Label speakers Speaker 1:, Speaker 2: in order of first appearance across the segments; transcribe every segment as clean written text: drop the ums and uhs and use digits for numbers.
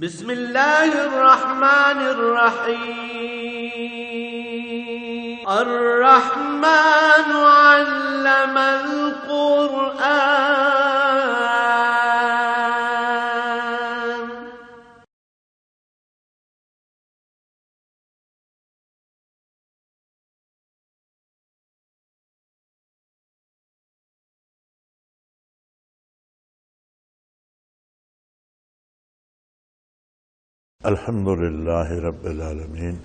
Speaker 1: بسم الله الرحمن الرحيم. الرحمن علم القرآن.
Speaker 2: الحمد لله رب العالمين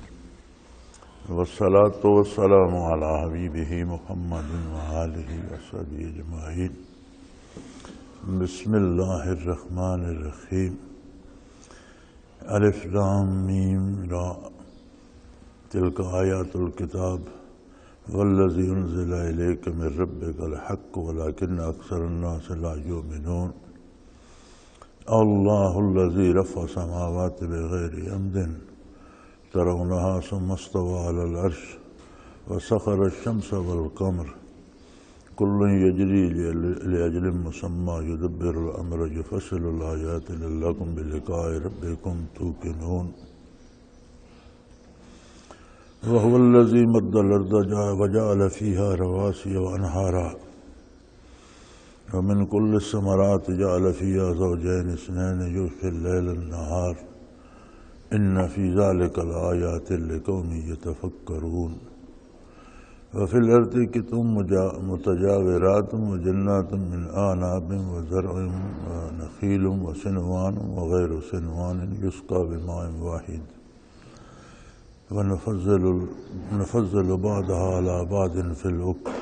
Speaker 2: والصلاة والسلام على حبيبه محمد وآله وصحبه أجمعين. بسم الله الرحمن الرحيم. ألف لام ميم را تلك آيات الكتاب والذي أنزل إليك من ربك الحق ولكن أكثر الناس لا يؤمنون. الله الذي رفع السماوات بغير عمد ترونها ثم استوى على العرش وسخر الشمس والقمر كل يجري لأجل مسمى يدبر الأمر يفصل الآيات لعلكم بلقاء ربكم توقنون. وهو الذي مد الأرض وجعل فيها رواسي وأنهارا ومن كل الثمرات جعل فيها زوجين اثنين يغشي الليل النهار إن في ذلك لآيات لقوم يتفكرون. وفي الأرض قطع متجاورات وجنات من أعناب وزرع ونخيل وصنوان وغير صنوان يسقى بماء واحد ونفضل بعضها على بعض في الأكل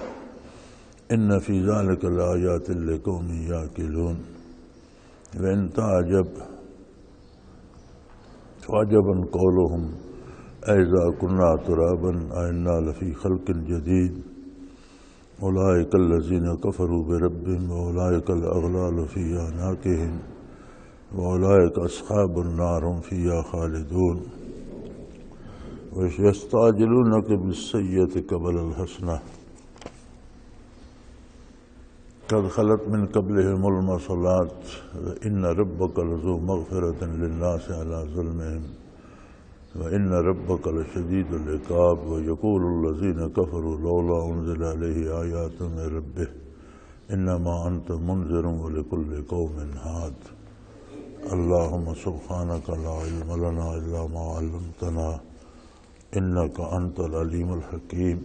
Speaker 2: إن في ذلك لآيات لقوم يعقلون. وإن تعجب فعجبا قولهم أإذا كنا ترابا أإنا لفي خلق جديد أولئك الذين كفروا بربهم وأولئك الأغلال في أعناقهم وأولئك أصحاب النار هم فيها خالدون. ويستعجلونك بالسيئة قبل الحسنة قد خلت من قبلهم المرسلات وإن ربك لذو مغفرة للناس على ظلمهم وإن ربك لشديد العقاب. ويقول الذين كفروا لولا أنزل عليه آيات من ربه إنما أنت منذر ولكل قوم هاد. اللهم سبحانك لا علم لنا إلا ما علمتنا إنك أنت العليم الحكيم.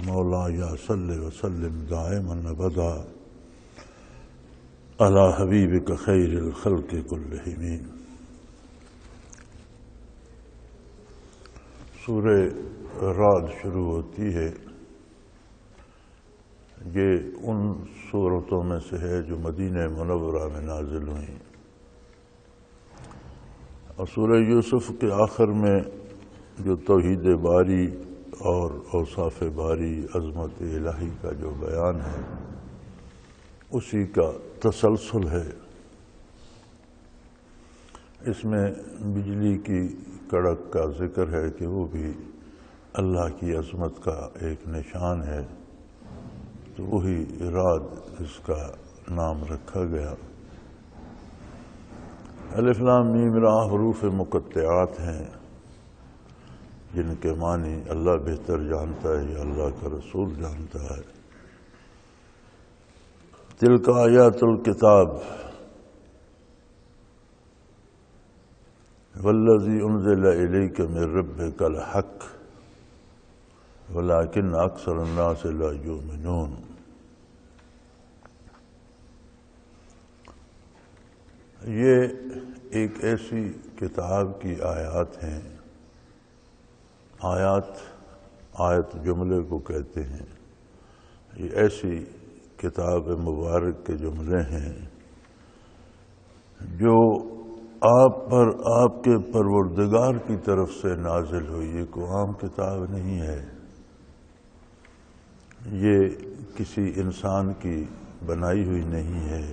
Speaker 2: مولاي صل وسلم دائما ابدا على حبیبک خیر الخلق کلہم. سورہ رعد شروع ہوتی ہے. یہ ان سورتوں میں سے ہے جو مدینہ منورہ میں نازل ہوئیں، اور سورہ یوسف کے آخر میں جو توحید باری اور اوصاف باری عظمت الہی کا جو بیان ہے اسی کا تسلسل ہے. اس میں بجلی کی کڑک کا ذکر ہے کہ وہ بھی اللہ کی عظمت کا ایک نشان ہے، تو وہی رعد اس کا نام رکھا گیا. الف لام میم را حروف مقطعات ہیں جن کے معنی اللہ بہتر جانتا ہے یا اللہ کا رسول جانتا ہے. تلک آیات الکتاب والذی انزل الیک من ربک الحق ولکن اکثر الناس لا یؤمنون. یہ ایک ایسی کتاب کی آیات ہیں. آیت جملے کو کہتے ہیں. یہ ایسی کتاب مبارک کے جملے ہیں جو آپ پر آپ کے پروردگار کی طرف سے نازل ہوئی. یہ کوئی عام کتاب نہیں ہے، یہ کسی انسان کی بنائی ہوئی نہیں ہے.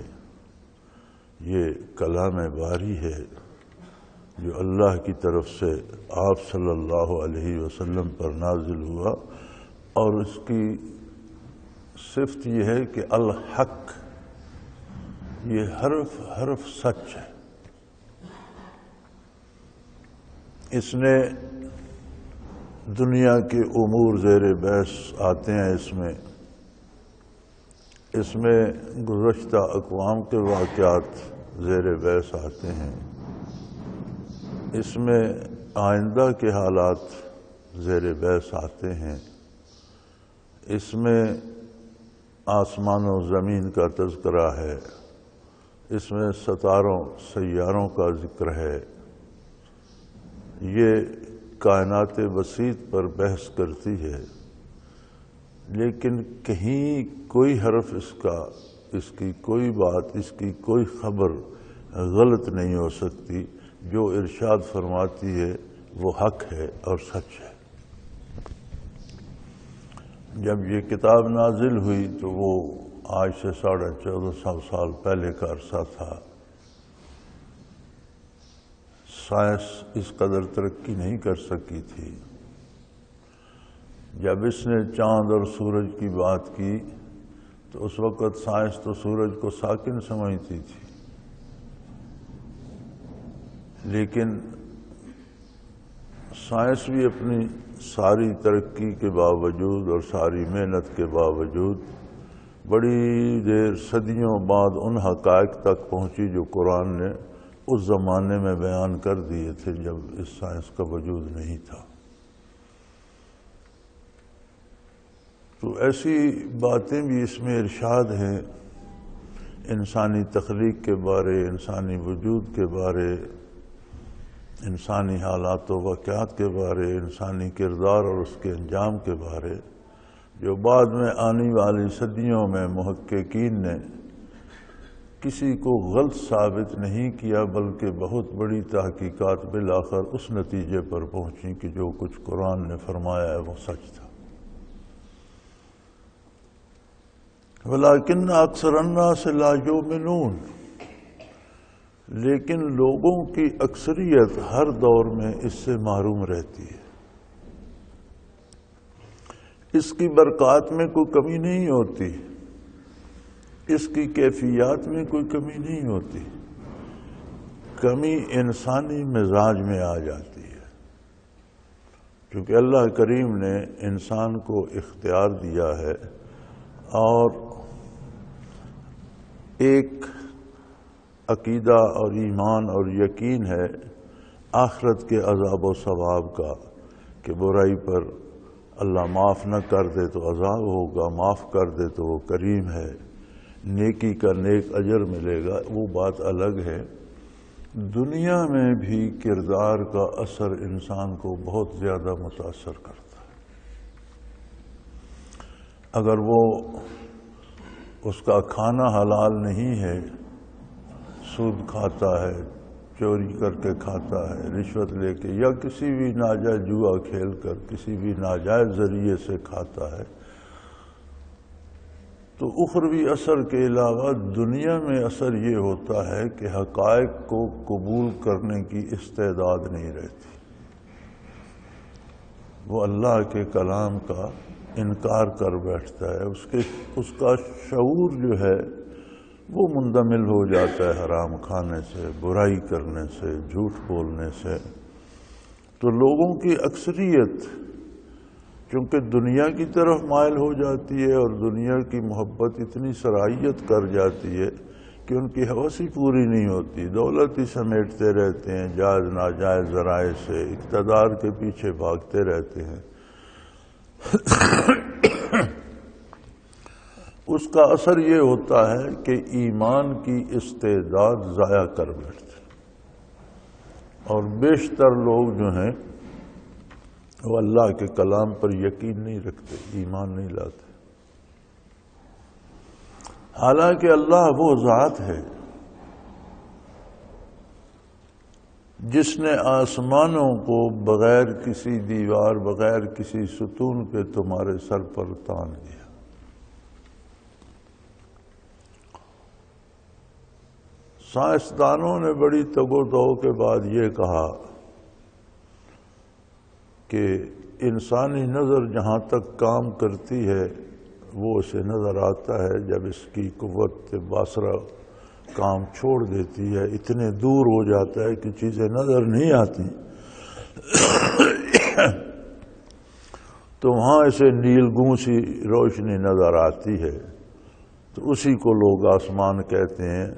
Speaker 2: یہ کلام باری ہے جو اللہ کی طرف سے آپ صلی اللہ علیہ وسلم پر نازل ہوا، اور اس کی صفت یہ ہے کہ الحق، یہ حرف حرف سچ ہے. اس نے دنیا کے امور زیر بحث آتے ہیں، اس میں گزشتہ اقوام کے واقعات زیر بحث آتے ہیں، اس میں آئندہ کے حالات زیر بحث آتے ہیں، اس میں آسمان و زمین کا تذکرہ ہے، اس میں ستاروں سیاروں کا ذکر ہے، یہ کائنات وسیط پر بحث کرتی ہے، لیکن کہیں کوئی حرف اس کی کوئی بات، اس کی کوئی خبر غلط نہیں ہو سکتی۔ جو ارشاد فرماتی ہے وہ حق ہے اور سچ ہے۔ جب یہ کتاب نازل ہوئی تو وہ آج سے 1450 سال پہلے کا عرصہ تھا۔ سائنس اس قدر ترقی نہیں کر سکی تھی۔ جب اس نے چاند اور سورج کی بات کی تو اس وقت سائنس تو سورج کو ساکن سمجھتی تھی، لیکن سائنس بھی اپنی ساری ترقی کے باوجود اور ساری محنت کے باوجود بڑی دیر صدیوں بعد ان حقائق تک پہنچی جو قرآن نے اس زمانے میں بیان کر دیے تھے جب اس سائنس کا وجود نہیں تھا۔ تو ایسی باتیں بھی اس میں ارشاد ہیں، انسانی تخلیق کے بارے، انسانی وجود کے بارے، انسانی حالات و واقعات کے بارے، انسانی کردار اور اس کے انجام کے بارے، جو بعد میں آنے والی صدیوں میں محققین نے کسی کو غلط ثابت نہیں کیا، بلکہ بہت بڑی تحقیقات بالآخر اس نتیجے پر پہنچی کہ جو کچھ قرآن نے فرمایا ہے وہ سچ تھا۔ وَلَٰكِنَّ أَكْثَرَ النَّاسِ لَا يُؤْمِنُونَ، لیکن لوگوں کی اکثریت ہر دور میں اس سے محروم رہتی ہے۔ اس کی برکات میں کوئی کمی نہیں ہوتی، اس کی کیفیات میں کوئی کمی نہیں ہوتی، کمی انسانی مزاج میں آ جاتی ہے، کیونکہ اللہ کریم نے انسان کو اختیار دیا ہے اور ایک عقیدہ اور ایمان اور یقین ہے آخرت کے عذاب و ثواب کا، کہ برائی پر اللہ معاف نہ کر دے تو عذاب ہوگا، معاف کر دے تو وہ کریم ہے، نیکی کا نیک اجر ملے گا۔ وہ بات الگ ہے۔ دنیا میں بھی کردار کا اثر انسان کو بہت زیادہ متاثر کرتا ہے۔ اگر وہ اس کا کھانا حلال نہیں ہے، سود کھاتا ہے، چوری کر کے کھاتا ہے، رشوت لے کے، یا کسی بھی ناجائز جوا کھیل کر کسی بھی ناجائز ذریعے سے کھاتا ہے، تو اخروی اثر کے علاوہ دنیا میں اثر یہ ہوتا ہے کہ حقائق کو قبول کرنے کی استعداد نہیں رہتی، وہ اللہ کے کلام کا انکار کر بیٹھتا ہے، اس کا شعور جو ہے وہ مندمل ہو جاتا ہے حرام کھانے سے، برائی کرنے سے، جھوٹ بولنے سے۔ تو لوگوں کی اکثریت چونکہ دنیا کی طرف مائل ہو جاتی ہے اور دنیا کی محبت اتنی سرایت کر جاتی ہے کہ ان کی ہوس ہی پوری نہیں ہوتی، دولت ہی سمیٹتے رہتے ہیں، جائز ناجائز ذرائع سے اقتدار کے پیچھے بھاگتے رہتے ہیں۔ اس کا اثر یہ ہوتا ہے کہ ایمان کی استعداد ضائع کر بیٹھتے، اور بیشتر لوگ جو ہیں وہ اللہ کے کلام پر یقین نہیں رکھتے، ایمان نہیں لاتے، حالانکہ اللہ وہ ذات ہے جس نے آسمانوں کو بغیر کسی دیوار، بغیر کسی ستون کے تمہارے سر پر تان دیا۔ سائنسدانوں نے بڑی تگ و دو کے بعد یہ کہا کہ انسانی نظر جہاں تک کام کرتی ہے وہ اسے نظر آتا ہے، جب اس کی قوت باصرہ کام چھوڑ دیتی ہے، اتنے دور ہو جاتا ہے کہ چیزیں نظر نہیں آتی، تو وہاں اسے نیلگوں سی روشنی نظر آتی ہے، تو اسی کو لوگ آسمان کہتے ہیں۔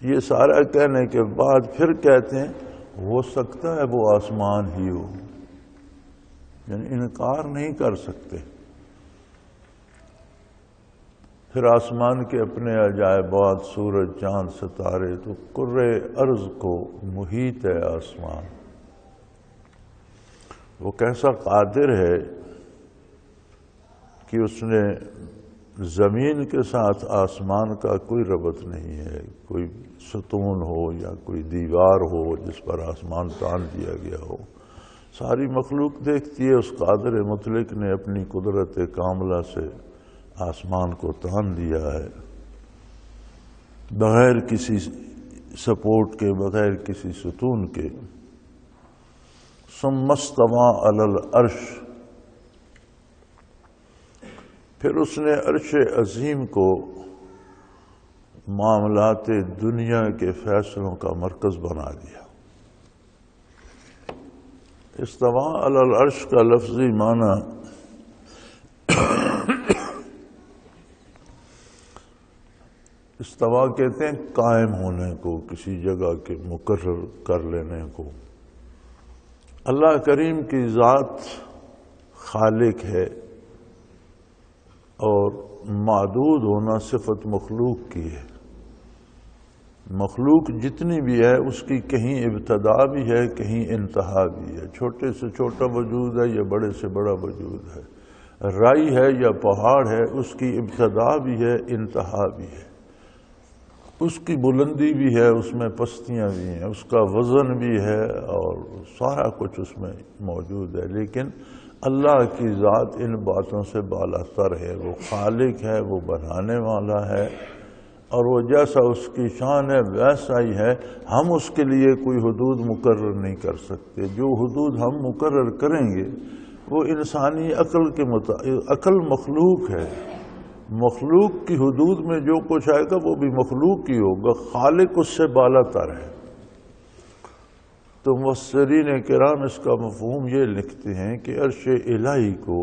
Speaker 2: یہ سارا کہنے کے بعد پھر کہتے ہیں ہو سکتا ہے وہ آسمان ہی ہو، یعنی انکار نہیں کر سکتے۔ پھر آسمان کے اپنے عجائبات، سورج، چاند، ستارے، تو کرۂ ارض کو محیط ہے آسمان۔ وہ کیسا قادر ہے کہ اس نے زمین کے ساتھ آسمان کا کوئی ربط نہیں ہے، کوئی ستون ہو یا کوئی دیوار ہو جس پر آسمان تان دیا گیا ہو۔ ساری مخلوق دیکھتی ہے، اس قادر مطلق نے اپنی قدرت کاملہ سے آسمان کو تان دیا ہے، بغیر کسی سپورٹ کے، بغیر کسی ستون کے۔ ثم استوى علی العرش، پھر اس نے عرش عظیم کو معاملات دنیا کے فیصلوں کا مرکز بنا دیا۔ استوى علی العرش کا لفظی معنی استوا کہتے ہیں قائم ہونے کو، کسی جگہ کے مقرر کر لینے کو۔ اللہ کریم کی ذات خالق ہے، اور معدود ہونا صفت مخلوق کی ہے۔ مخلوق جتنی بھی ہے اس کی کہیں ابتدا بھی ہے، کہیں انتہا بھی ہے۔ چھوٹے سے چھوٹا وجود ہے یا بڑے سے بڑا وجود ہے، رائی ہے یا پہاڑ ہے، اس کی ابتدا بھی ہے، انتہا بھی ہے۔ اس کی بلندی بھی ہے، اس میں پستیاں بھی ہیں، اس کا وزن بھی ہے، اور سارا کچھ اس میں موجود ہے۔ لیکن اللہ کی ذات ان باتوں سے بالا تر ہے۔ وہ خالق ہے، وہ بنانے والا ہے، اور وہ جیسا اس کی شان ہے ویسا ہی ہے۔ ہم اس کے لیے کوئی حدود مقرر نہیں کر سکتے۔ جو حدود ہم مقرر کریں گے وہ انسانی عقل کے مطابق، عقل مخلوق ہے، مخلوق کی حدود میں جو کچھ آئے گا وہ بھی مخلوق ہی ہوگا، خالق اس سے بالا تر ہے۔ تو مفسرین کرام اس کا مفہوم یہ لکھتے ہیں کہ عرش الہی کو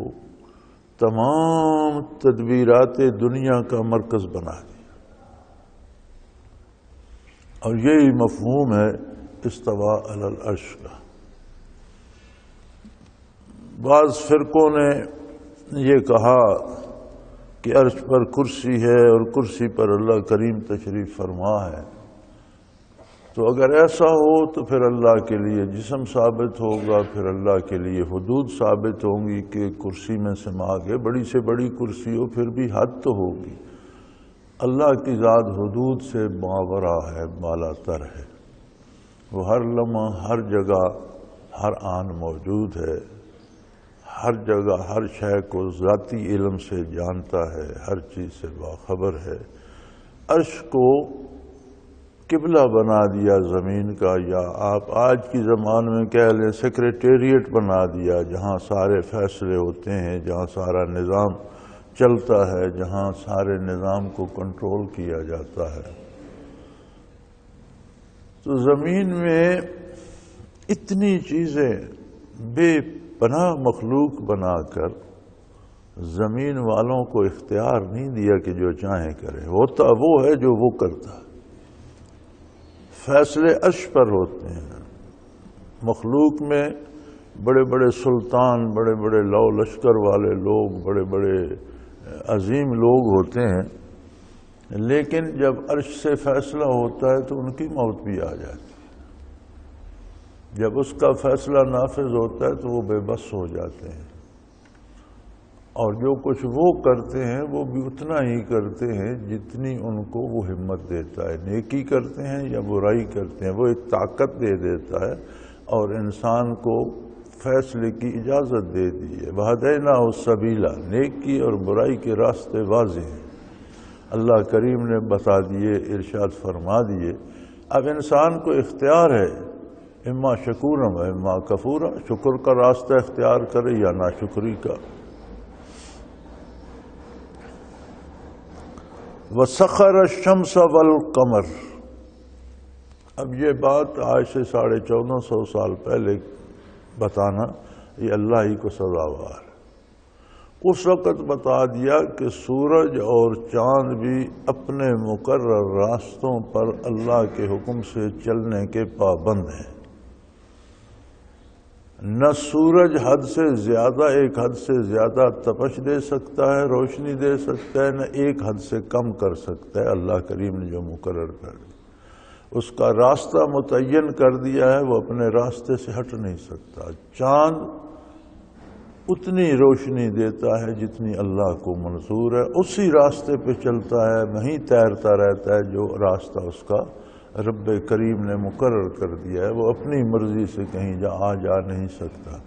Speaker 2: تمام تدبیرات دنیا کا مرکز بنا دیا، اور یہی مفہوم ہے استوا علی العرش کا۔ بعض فرقوں نے یہ کہا کہ عرش پر کرسی ہے اور کرسی پر اللہ کریم تشریف فرما ہے، تو اگر ایسا ہو تو پھر اللہ کے لیے جسم ثابت ہوگا، پھر اللہ کے لیے حدود ثابت ہوں گی کہ کرسی میں سما کے، بڑی سے بڑی کرسی ہو پھر بھی حد تو ہوگی۔ اللہ کی ذات حدود سے ماورا ہے، بالا تر ہے۔ وہ ہر لمحہ، ہر جگہ، ہر آن موجود ہے، ہر جگہ ہر شے کو ذاتی علم سے جانتا ہے، ہر چیز سے باخبر ہے۔ عرش کو قبلہ بنا دیا زمین کا، یا آپ آج کی زمان میں کہہ لیں سیکریٹریٹ بنا دیا، جہاں سارے فیصلے ہوتے ہیں، جہاں سارا نظام چلتا ہے، جہاں سارے نظام کو کنٹرول کیا جاتا ہے۔ تو زمین میں اتنی چیزیں بے پناہ مخلوق بنا کر زمین والوں کو اختیار نہیں دیا کہ جو چاہیں کریں، ہوتا وہ ہے جو وہ کرتا ہے۔ فیصلے عرش پر ہوتے ہیں۔ مخلوق میں بڑے بڑے سلطان، بڑے بڑے لو لشکر والے لوگ، بڑے بڑے عظیم لوگ ہوتے ہیں، لیکن جب عرش سے فیصلہ ہوتا ہے تو ان کی موت بھی آ جاتی ہے۔ جب اس کا فیصلہ نافذ ہوتا ہے تو وہ بے بس ہو جاتے ہیں، اور جو کچھ وہ کرتے ہیں وہ بھی اتنا ہی کرتے ہیں جتنی ان کو وہ ہمت دیتا ہے۔ نیکی کرتے ہیں یا برائی کرتے ہیں، وہ ایک طاقت دے دیتا ہے اور انسان کو فیصلے کی اجازت دے دی ہے۔ وَهَدَيْنَاهُ السَّبِيلَ، نیکی اور برائی کے راستے واضح ہیں، اللہ کریم نے بتا دیے، ارشاد فرما دیے۔ اب انسان کو اختیار ہے، اما شکورا و اما کفورا، شکر کا راستہ اختیار کرے یا ناشکری کا۔ وَسَخَّرَ الشَّمْسَ وَالْقَمَرَ، اب یہ بات آج سے 1450 سال پہلے بتانا یہ اللہ ہی کو سزاوار ہے۔ اس وقت بتا دیا کہ سورج اور چاند بھی اپنے مقرر راستوں پر اللہ کے حکم سے چلنے کے پابند ہیں۔ نہ سورج حد سے زیادہ ایک حد سے زیادہ تپش دے سکتا ہے، روشنی دے سکتا ہے، نہ ایک حد سے کم کر سکتا ہے۔ اللہ کریم نے جو مقرر کر دیا، اس کا راستہ متعین کر دیا ہے، وہ اپنے راستے سے ہٹ نہیں سکتا۔ چاند اتنی روشنی دیتا ہے جتنی اللہ کو منظور ہے، اسی راستے پہ چلتا ہے، وہیں تیرتا رہتا ہے جو راستہ اس کا رب کریم نے مقرر کر دیا ہے۔ وہ اپنی مرضی سے کہیں جا نہیں سکتا۔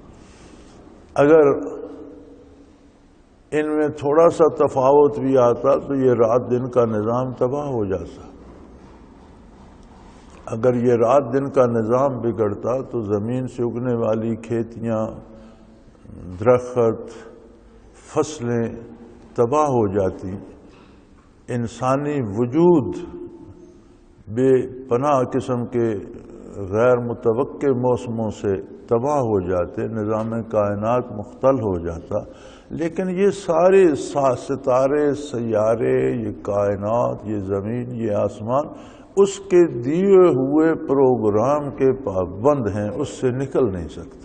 Speaker 2: اگر ان میں تھوڑا سا تفاوت بھی آتا تو یہ رات دن کا نظام تباہ ہو جاتا۔ اگر یہ رات دن کا نظام بگڑتا تو زمین سے اگنے والی کھیتیاں، درخت، فصلیں تباہ ہو جاتی، انسانی وجود بے پناہ قسم کے غیر متوقع موسموں سے تباہ ہو جاتے، نظام کائنات مختل ہو جاتا۔ لیکن یہ سارے ستارے، سیارے، یہ کائنات، یہ زمین، یہ آسمان اس کے دیے ہوئے پروگرام کے پابند ہیں، اس سے نکل نہیں سکتے۔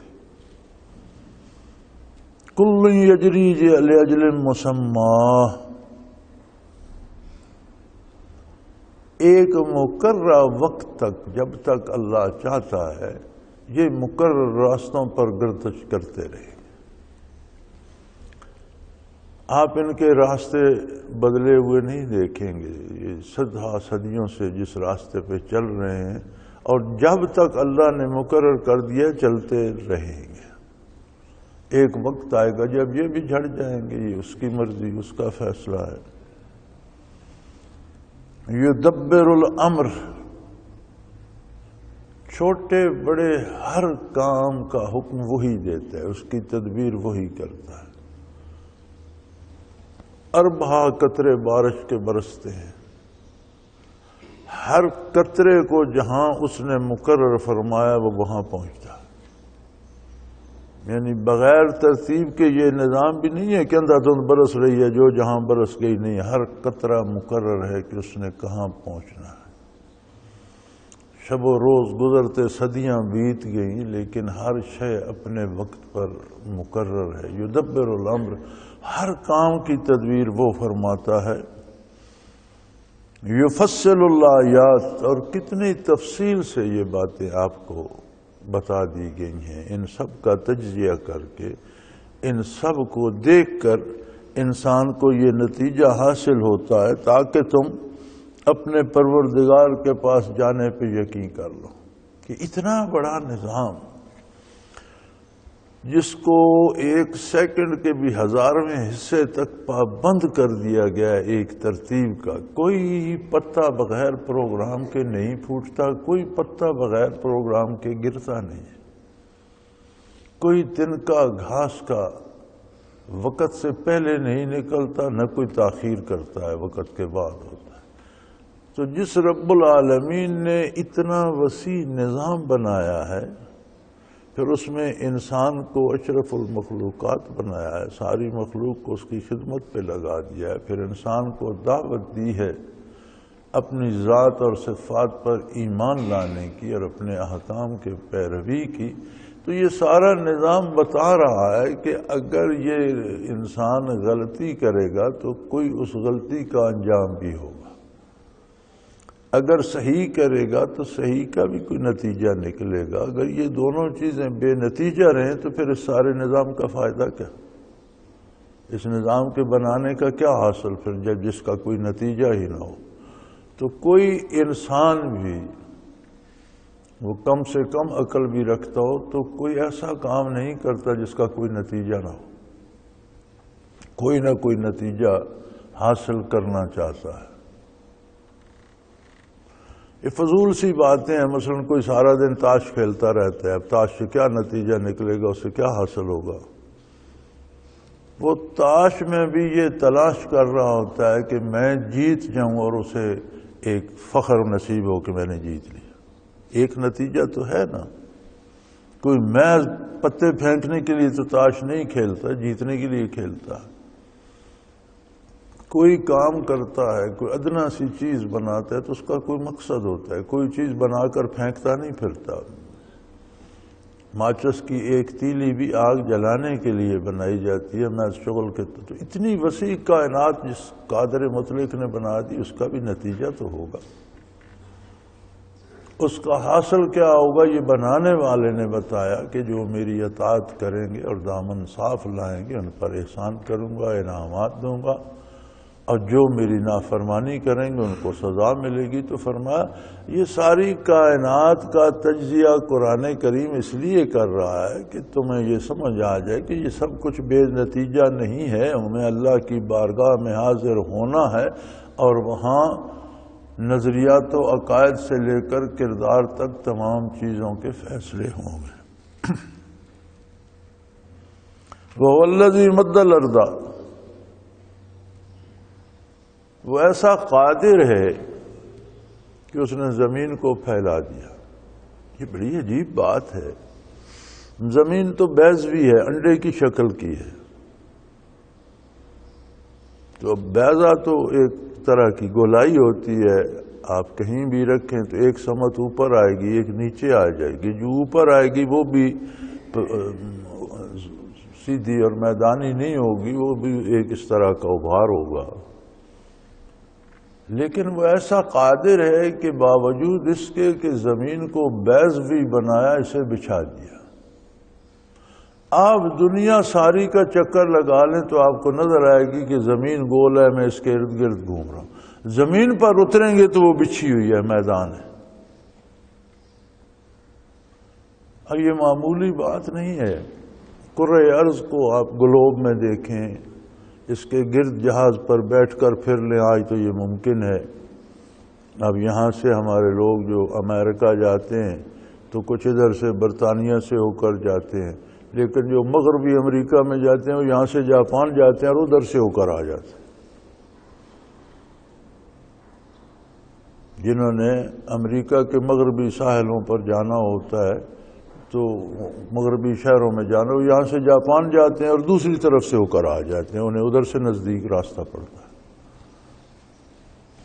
Speaker 2: کل یجری لاجل مسمی، ایک مقررہ وقت تک جب تک اللہ چاہتا ہے یہ مقرر راستوں پر گردش کرتے رہے۔ آپ ان کے راستے بدلے ہوئے نہیں دیکھیں گے، یہ صدیوں سے جس راستے پہ چل رہے ہیں، اور جب تک اللہ نے مقرر کر دیا چلتے رہیں گے۔ ایک وقت آئے گا جب یہ بھی جھڑ جائیں گے، یہ اس کی مرضی، اس کا فیصلہ ہے۔ یدبر الامر، چھوٹے بڑے ہر کام کا حکم وہی دیتا ہے، اس کی تدبیر وہی کرتا ہے۔ اربع قطرے بارش کے برستے ہیں، ہر قطرے کو جہاں اس نے مقرر فرمایا وہ وہاں پہنچتا ہے۔ یعنی بغیر ترتیب کے یہ نظام بھی نہیں ہے کہ اندھا دھند برس رہی ہے جو جہاں برس گئی، نہیں، ہر قطرہ مقرر ہے کہ اس نے کہاں پہنچنا ہے۔ شب و روز گزرتے صدیاں بیت گئیں، لیکن ہر شے اپنے وقت پر مقرر ہے۔ یدبر الامر، ہر کام کی تدبیر وہ فرماتا ہے۔ یفصل الآیات، اور کتنی تفصیل سے یہ باتیں آپ کو بتا دی گئی ہیں، ان سب کا تجزیہ کر کے، ان سب کو دیکھ کر انسان کو یہ نتیجہ حاصل ہوتا ہے تاکہ تم اپنے پروردگار کے پاس جانے پہ یقین کر لو کہ اتنا بڑا نظام جس کو ایک سیکنڈ کے بھی ہزارویں حصے تک پابند کر دیا گیا ہے ایک ترتیب کا، کوئی پتا بغیر پروگرام کے نہیں پھوٹتا، کوئی پتا بغیر پروگرام کے گرتا نہیں، کوئی تنکا گھاس کا وقت سے پہلے نہیں نکلتا، نہ کوئی تاخیر کرتا ہے، وقت کے بعد ہوتا ہے۔ تو جس رب العالمین نے اتنا وسیع نظام بنایا ہے، پھر اس میں انسان کو اشرف المخلوقات بنایا ہے، ساری مخلوق کو اس کی خدمت پہ لگا دیا ہے، پھر انسان کو دعوت دی ہے اپنی ذات اور صفات پر ایمان لانے کی اور اپنے احکام کے پیروی کی۔ تو یہ سارا نظام بتا رہا ہے کہ اگر یہ انسان غلطی کرے گا تو کوئی اس غلطی کا انجام بھی ہوگا، اگر صحیح کرے گا تو صحیح کا بھی کوئی نتیجہ نکلے گا۔ اگر یہ دونوں چیزیں بے نتیجہ رہیں تو پھر اس سارے نظام کا فائدہ کیا؟ اس نظام کے بنانے کا کیا حاصل پھر جب جس کا کوئی نتیجہ ہی نہ ہو؟ تو کوئی انسان بھی، وہ کم سے کم عقل بھی رکھتا ہو، تو کوئی ایسا کام نہیں کرتا جس کا کوئی نتیجہ نہ ہو، کوئی نہ کوئی نتیجہ حاصل کرنا چاہتا ہے۔ یہ فضول سی باتیں ہیں، مثلا کوئی سارا دن تاش کھیلتا رہتا ہے، اب تاش سے کیا نتیجہ نکلے گا، اس سے کیا حاصل ہوگا؟ وہ تاش میں بھی یہ تلاش کر رہا ہوتا ہے کہ میں جیت جاؤں اور اسے ایک فخر نصیب ہو کہ میں نے جیت لیا۔ ایک نتیجہ تو ہے نا. کوئی محض پتے پھینکنے کے لیے تو تاش نہیں کھیلتا، جیتنے کے لیے کھیلتا. کوئی کام کرتا ہے، کوئی ادنا سی چیز بناتا ہے تو اس کا کوئی مقصد ہوتا ہے. کوئی چیز بنا کر پھینکتا نہیں پھرتا. ماچس کی ایک تیلی بھی آگ جلانے کے لیے بنائی جاتی ہے، محض شغل کے. تو اتنی وسیع کائنات جس قادر مطلق نے بنا دی، اس کا بھی نتیجہ تو ہوگا. اس کا حاصل کیا ہوگا یہ بنانے والے نے بتایا کہ جو میری اطاعت کریں گے اور دامن صاف لائیں گے ان پر احسان کروں گا، انعامات دوں گا، اور جو میری نافرمانی کریں گے ان کو سزا ملے گی. تو فرمایا یہ ساری کائنات کا تجزیہ قرآن کریم اس لیے کر رہا ہے کہ تمہیں یہ سمجھ آ جائے کہ یہ سب کچھ بے نتیجہ نہیں ہے. ہمیں اللہ کی بارگاہ میں حاضر ہونا ہے اور وہاں نظریات و عقائد سے لے کر کردار تک تمام چیزوں کے فیصلے ہوں گے. وَهُوَ الَّذِي مَدَّ الْأَرْضَ، وہ ایسا قادر ہے کہ اس نے زمین کو پھیلا دیا. یہ بڑی عجیب بات ہے. زمین تو بیضوی ہے، انڈے کی شکل کی ہے. تو بیضا تو ایک طرح کی گولائی ہوتی ہے، آپ کہیں بھی رکھیں تو ایک سمت اوپر آئے گی، ایک نیچے آ جائے گی. جو اوپر آئے گی وہ بھی سیدھی اور میدانی نہیں ہوگی، وہ بھی ایک اس طرح کا ابھار ہوگا. لیکن وہ ایسا قادر ہے کہ باوجود اس کے کہ زمین کو بیضوی بنایا، اسے بچھا دیا. آپ دنیا ساری کا چکر لگا لیں تو آپ کو نظر آئے گی کہ زمین گول ہے، میں اس کے ارد گرد گھوم رہا ہوں. زمین پر اتریں گے تو وہ بچھی ہوئی ہے، میدان ہے. اب یہ معمولی بات نہیں ہے. کرۂ ارض کو آپ گلوب میں دیکھیں، اس کے گرد جہاز پر بیٹھ کر پھر لیں، آج تو یہ ممکن ہے. اب یہاں سے ہمارے لوگ جو امریکہ جاتے ہیں تو کچھ ادھر سے برطانیہ سے ہو کر جاتے ہیں، لیکن جو مغربی امریکہ میں جاتے ہیں وہ یہاں سے جاپان جاتے ہیں اور ادھر سے ہو کر آ جاتے ہیں. جنہوں نے امریکہ کے مغربی ساحلوں پر جانا ہوتا ہے تو مغربی شہروں میں جانا، وہ یہاں سے جاپان جاتے ہیں اور دوسری طرف سے ہو کر آ جاتے ہیں، انہیں ادھر سے نزدیک راستہ پڑتا ہے.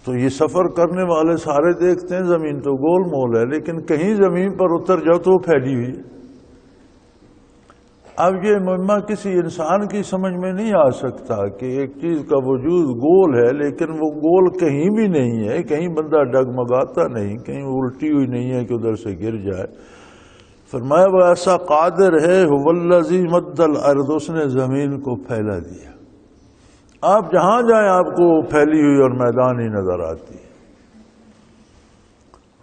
Speaker 2: تو یہ سفر کرنے والے سارے دیکھتے ہیں زمین تو گول مول ہے، لیکن کہیں زمین پر اتر جاؤ تو وہ پھیلی ہوئی ہے. اب یہ معمہ کسی انسان کی سمجھ میں نہیں آ سکتا کہ ایک چیز کا وجود گول ہے لیکن وہ گول کہیں بھی نہیں ہے، کہیں بندہ ڈگمگاتا نہیں، کہیں الٹی ہوئی نہیں ہے کہ ادھر سے گر جائے. فرمایا وہ ایسا قادر ہے، هو الذی مد الارض، اس نے زمین کو پھیلا دیا. آپ جہاں جائیں آپ کو پھیلی ہوئی اور میدان ہی نظر آتی ہے.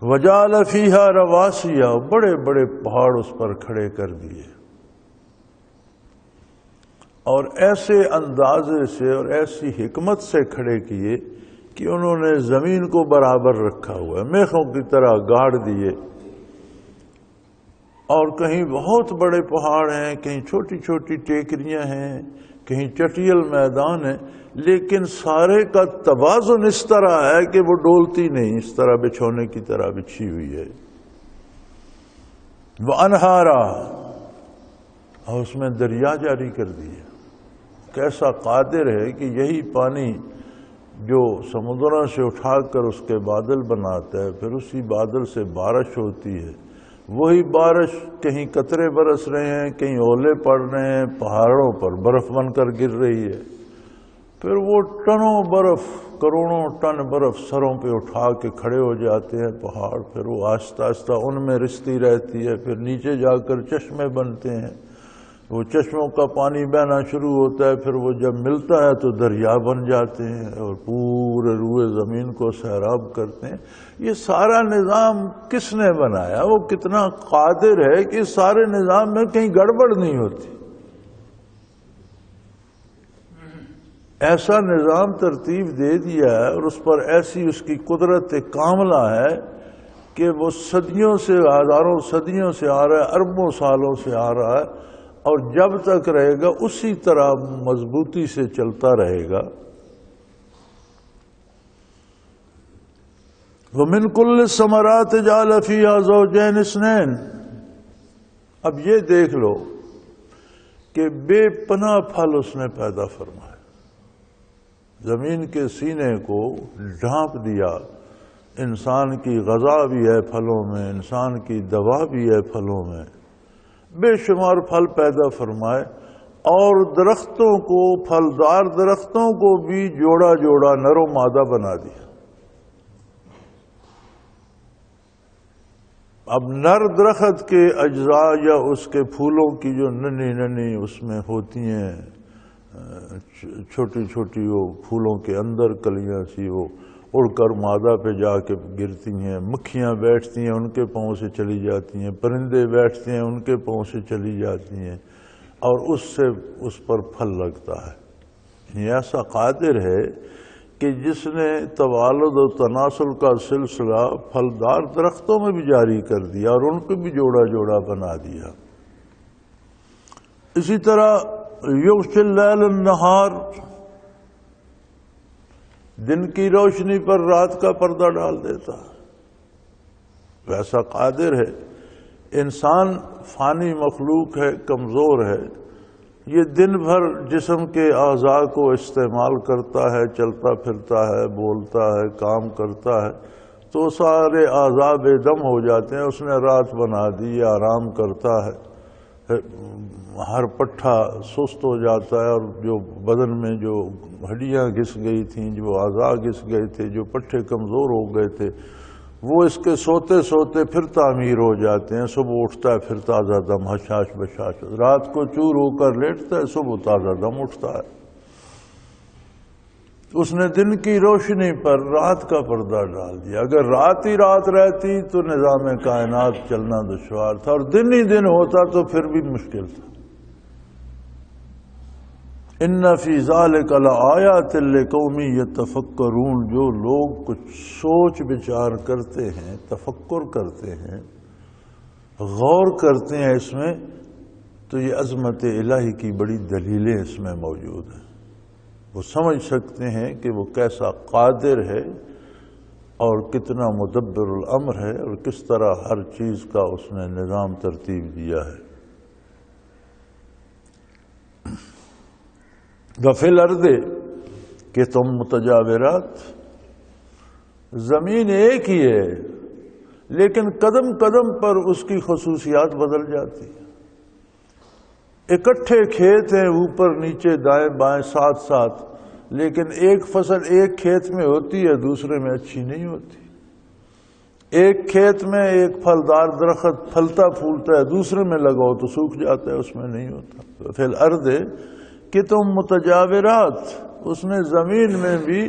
Speaker 2: وجعل فیہا رواسیا، بڑے بڑے پہاڑ اس پر کھڑے کر دیے، اور ایسے اندازے سے اور ایسی حکمت سے کھڑے کیے کہ انہوں نے زمین کو برابر رکھا ہوا ہے، میخوں کی طرح گاڑ دیے. اور کہیں بہت بڑے پہاڑ ہیں، کہیں چھوٹی چھوٹی ٹیکریاں ہیں، کہیں چٹیل میدان ہے، لیکن سارے کا توازن اس طرح ہے کہ وہ ڈولتی نہیں، اس طرح بچھونے کی طرح بچھی ہوئی ہے. وَأَنْهَارًا، اور اس میں دریا جاری کر دیے. کیسا قادر ہے کہ یہی پانی جو سمندروں سے اٹھا کر اس کے بادل بناتا ہے، پھر اسی بادل سے بارش ہوتی ہے. وہی بارش کہیں قطرے برس رہے ہیں، کہیں اولے پڑ رہے ہیں، پہاڑوں پر برف بن کر گر رہی ہے. پھر وہ ٹنوں برف، کروڑوں ٹن برف سروں پہ اٹھا کے کھڑے ہو جاتے ہیں پہاڑ. پھر وہ آہستہ آہستہ ان میں رستی رہتی ہے، پھر نیچے جا کر چشمے بنتے ہیں. وہ چشموں کا پانی بہنا شروع ہوتا ہے، پھر وہ جب ملتا ہے تو دریا بن جاتے ہیں اور پورے روئے زمین کو سیراب کرتے ہیں. یہ سارا نظام کس نے بنایا؟ وہ کتنا قادر ہے کہ اس سارے نظام میں کہیں گڑبڑ نہیں ہوتی. ایسا نظام ترتیب دے دیا ہے اور اس پر ایسی اس کی قدرت کاملہ ہے کہ وہ صدیوں سے، ہزاروں صدیوں سے آ رہا ہے، اربوں سالوں سے آ رہا ہے، اور جب تک رہے گا اسی طرح مضبوطی سے چلتا رہے گا. وَمِن كُلِّ الثَّمَرَاتِ جَعَلَ فِيهَا زَوْجَيْنِ اثْنَيْنِ۔ اب یہ دیکھ لو کہ بے پناہ پھل اس نے پیدا فرمائے، زمین کے سینے کو ڈھانپ دیا۔ انسان کی غذا بھی ہے پھلوں میں، انسان کی دوا بھی ہے پھلوں میں، بے شمار پھل پیدا فرمائے، اور درختوں کو، پھلدار درختوں کو بھی جوڑا جوڑا نر و مادہ بنا دیا۔ اب نر درخت کے اجزاء یا اس کے پھولوں کی جو ننھی ننھی اس میں ہوتی ہیں چھوٹی چھوٹی، وہ پھولوں کے اندر کلیاں سی، وہ اڑ کر مادہ پہ جا کے گرتی ہیں، مکھیاں بیٹھتی ہیں ان کے پاؤں سے چلی جاتی ہیں، پرندے بیٹھتے ہیں ان کے پاؤں سے چلی جاتی ہیں، اور اس سے اس پر پھل لگتا ہے۔ یہ ایسا قادر ہے کہ جس نے توالد و تناسل کا سلسلہ پھلدار درختوں میں بھی جاری کر دیا اور ان کو بھی جوڑا جوڑا بنا دیا۔ اسی طرح یغشی اللیل النہار، دن کی روشنی پر رات کا پردہ ڈال دیتا ہے، ویسا قادر ہے۔ انسان فانی مخلوق ہے، کمزور ہے، یہ دن بھر جسم کے اعضاء کو استعمال کرتا ہے، چلتا پھرتا ہے، بولتا ہے، کام کرتا ہے، تو سارے اعضاء بے دم ہو جاتے ہیں۔ اس نے رات بنا دی، آرام کرتا ہے، ہر پٹھا سست ہو جاتا ہے، اور جو بدن میں جو ہڈیاں گھس گئی تھیں، جو اعضاء گھس گئے تھے، جو پٹھے کمزور ہو گئے تھے، وہ اس کے سوتے سوتے پھر تعمیر ہو جاتے ہیں۔ صبح اٹھتا ہے پھر تازہ دم، حشاش بشاش، رات کو چور ہو کر لیٹتا ہے، صبح تازہ دم اٹھتا ہے۔ اس نے دن کی روشنی پر رات کا پردہ ڈال دیا۔ اگر رات ہی رات رہتی تو نظام کائنات چلنا دشوار تھا، اور دن ہی دن ہوتا تو پھر بھی مشکل تھا۔ ان فی ذلک لآیات لقوم یتفکرون، جو لوگ کچھ سوچ بچار کرتے ہیں، تفکر کرتے ہیں، غور کرتے ہیں اس میں، تو یہ عظمت الہی کی بڑی دلیلیں اس میں موجود ہیں۔ وہ سمجھ سکتے ہیں کہ وہ کیسا قادر ہے اور کتنا مدبر الامر ہے، اور کس طرح ہر چیز کا اس نے نظام ترتیب دیا ہے۔ وفی الارض، کہ تم متجاورات، زمین ایک ہی ہے لیکن قدم قدم پر اس کی خصوصیات بدل جاتی ہیں۔ اکٹھے کھیت ہیں، اوپر نیچے دائیں بائیں ساتھ ساتھ، لیکن ایک فصل ایک کھیت میں ہوتی ہے، دوسرے میں اچھی نہیں ہوتی۔ ایک کھیت میں ایک پھلدار درخت پھلتا پھولتا ہے، دوسرے میں لگاؤ تو سوکھ جاتا ہے، اس میں نہیں ہوتا۔ فی الارض کہ تم متجاورات، اس نے زمین میں بھی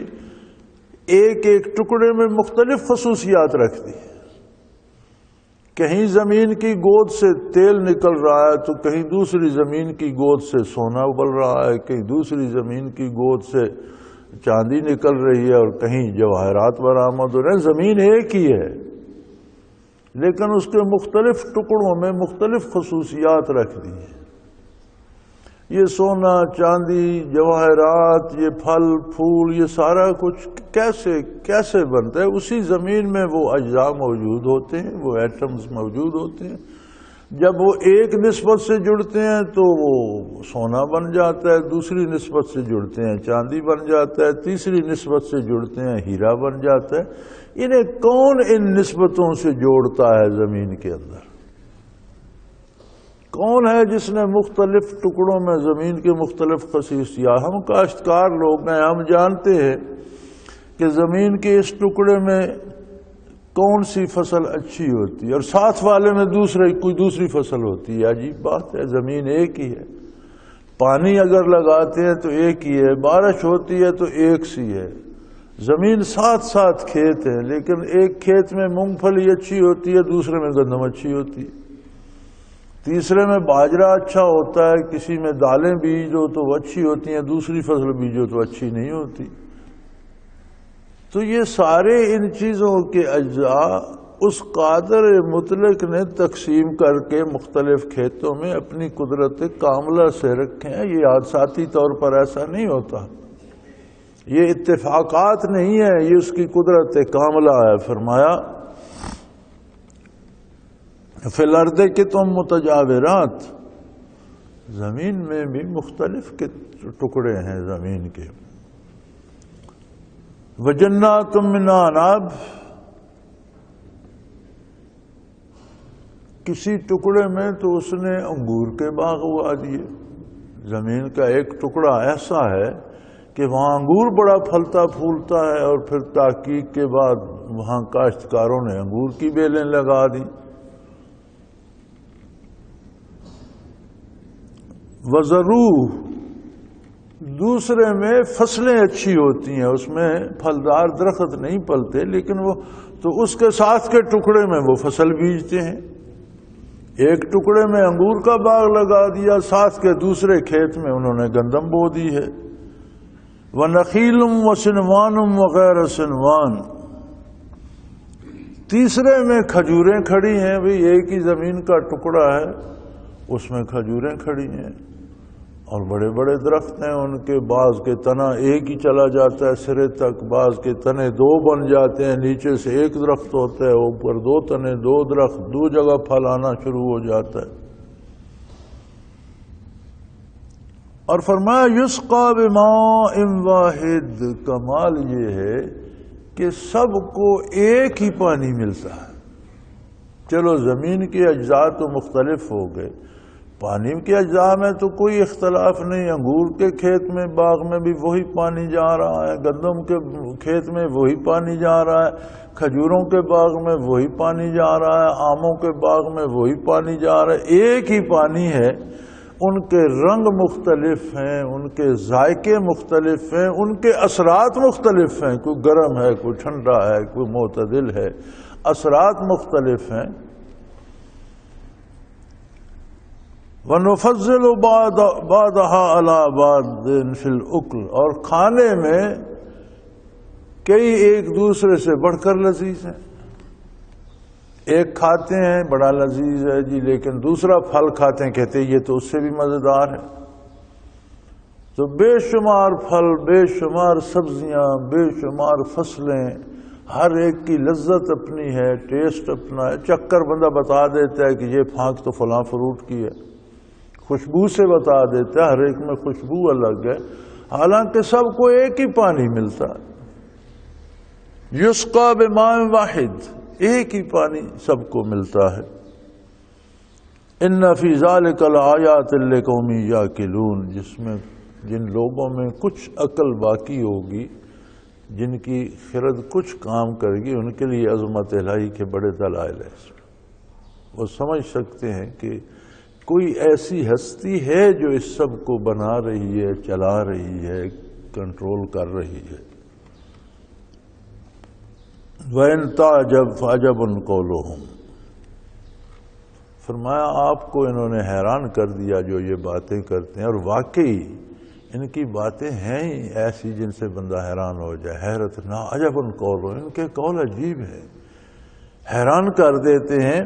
Speaker 2: ایک ایک ٹکڑے میں مختلف خصوصیات رکھ دی۔ کہیں زمین کی گود سے تیل نکل رہا ہے تو کہیں دوسری زمین کی گود سے سونا ابل رہا ہے، کہیں دوسری زمین کی گود سے چاندی نکل رہی ہے، اور کہیں جواہرات برآمد ہو رہے ہیں۔ زمین ایک ہی ہے لیکن اس کے مختلف ٹکڑوں میں مختلف خصوصیات رکھ دی ہیں۔ یہ سونا، چاندی، جواہرات، یہ پھل پھول، یہ سارا کچھ کیسے بنتا ہے؟ اسی زمین میں وہ اجزاء موجود ہوتے ہیں، وہ ایٹمز موجود ہوتے ہیں۔ جب وہ ایک نسبت سے جڑتے ہیں تو وہ سونا بن جاتا ہے، دوسری نسبت سے جڑتے ہیں چاندی بن جاتا ہے، تیسری نسبت سے جڑتے ہیں ہیرا بن جاتا ہے۔ انہیں کون ان نسبتوں سے جوڑتا ہے زمین کے اندر؟ کون ہے جس نے مختلف ٹکڑوں میں زمین کے مختلف خصوصیات؟ ہم کاشتکار لوگ ہیں، ہم جانتے ہیں کہ زمین کے اس ٹکڑے میں کون سی فصل اچھی ہوتی ہے، اور ساتھ والے میں کوئی دوسری فصل ہوتی ہے۔ عجیب بات ہے، زمین ایک ہی ہے، پانی اگر لگاتے ہیں تو ایک ہی ہے، بارش ہوتی ہے تو ایک سی ہے۔ زمین ساتھ ساتھ کھیت ہے، لیکن ایک کھیت میں مونگ پھلی اچھی ہوتی ہے، دوسرے میں گندم اچھی ہوتی ہے، تیسرے میں باجرہ اچھا ہوتا ہے، کسی میں دالیں بیجو تو وہ اچھی ہوتی ہیں، دوسری فصل بیجو تو اچھی نہیں ہوتی۔ تو یہ سارے ان چیزوں کے اجزاء اس قادر مطلق نے تقسیم کر کے مختلف کھیتوں میں اپنی قدرت کاملہ سے رکھے ہیں۔ یہ حادثاتی طور پر ایسا نہیں ہوتا، یہ اتفاقات نہیں ہے، یہ اس کی قدرت کاملہ ہے۔ فرمایا فی الارض کہ تم متجاورات، زمین میں بھی مختلف کے ٹکڑے ہیں زمین کے، وجنات من اعناب، کسی ٹکڑے میں تو اس نے انگور کے باغ اگا دیے۔ زمین کا ایک ٹکڑا ایسا ہے کہ وہاں انگور بڑا پھلتا پھولتا ہے، اور پھر تحقیق کے بعد وہاں کاشتکاروں نے انگور کی بیلیں لگا دیں۔ وزروع، دوسرے میں فصلیں اچھی ہوتی ہیں، اس میں پھلدار درخت نہیں پلتے، لیکن وہ تو اس کے ساتھ کے ٹکڑے میں وہ فصل بیجتے ہیں۔ ایک ٹکڑے میں انگور کا باغ لگا دیا، ساتھ کے دوسرے کھیت میں انہوں نے گندم بو دی ہے۔ وَنَخِيلٌ وَسِنْوَانٌ وَغَيْرَ سِنْوَانٍ، تیسرے میں کھجوریں کھڑی ہیں، بھئی ایک ہی زمین کا ٹکڑا ہے، اس میں کھجوریں کھڑی ہیں، اور بڑے بڑے درخت ہیں، ان کے بعض کے تنا ایک ہی چلا جاتا ہے سرے تک، بعض کے تنے دو بن جاتے ہیں، نیچے سے ایک درخت ہوتا ہے، اوپر دو تنے، دو درخت، دو جگہ پھل آنا شروع ہو جاتا ہے۔ اور فرمایا یسقا بماء واحد، کمال یہ ہے کہ سب کو ایک ہی پانی ملتا ہے۔ چلو زمین کے اجزاء تو مختلف ہو گئے، پانی کے اجزاء میں تو کوئی اختلاف نہیں، انگور کے کھیت میں باغ میں بھی وہی پانی جا رہا ہے، گندم کے کھیت میں وہی پانی جا رہا ہے، کھجوروں کے باغ میں وہی پانی جا رہا ہے، آموں کے باغ میں وہی پانی جا رہا ہے، ایک ہی پانی ہے۔ ان کے رنگ مختلف ہیں، ان کے ذائقے مختلف ہیں، ان کے اثرات مختلف ہیں، کوئی گرم ہے، کوئی ٹھنڈا ہے، کوئی معتدل ہے، اثرات مختلف ہیں۔ وَنُفَضِّلُ بَعْضَهَا عَلَى بَعْضٍ فِي الْأُكْلِ، اور کھانے میں کئی ایک دوسرے سے بڑھ کر لذیذ ہیں۔ ایک کھاتے ہیں بڑا لذیذ ہے جی، لیکن دوسرا پھل کھاتے ہیں کہتے ہیں یہ تو اس سے بھی مزیدار ہے۔ تو بے شمار پھل، بے شمار سبزیاں، بے شمار فصلیں، ہر ایک کی لذت اپنی ہے، ٹیسٹ اپنا ہے۔ چکر بندہ بتا دیتا ہے کہ یہ پھانک تو فلاں فروٹ کی ہے، خوشبو سے بتا دیتا ہے، ہر ایک میں خوشبو الگ ہے، حالانکہ سب کو ایک ہی پانی ملتا ہے۔ یسقا بماء واحد، ایک ہی پانی سب کو ملتا ہے۔ ان فی ذلک لآیات لقوم یعقلون، جس میں جن لوگوں میں کچھ عقل باقی ہوگی، جن کی خرد کچھ کام کرے گی، ان کے لیے عظمت الہی کے بڑے دلائل ہیں۔ وہ سمجھ سکتے ہیں کہ کوئی ایسی ہستی ہے جو اس سب کو بنا رہی ہے، چلا رہی ہے، کنٹرول کر رہی ہے۔ وَإِن تَعْجَبْ فَعَجَبٌ قَوْلُهُمْ، فرمایا آپ کو انہوں نے حیران کر دیا جو یہ باتیں کرتے ہیں، اور واقعی ان کی باتیں ہیں ہی ایسی جن سے بندہ حیران ہو جائے۔ حیرت نہ عجب قول، ان کے قول عجیب ہے، حیران کر دیتے ہیں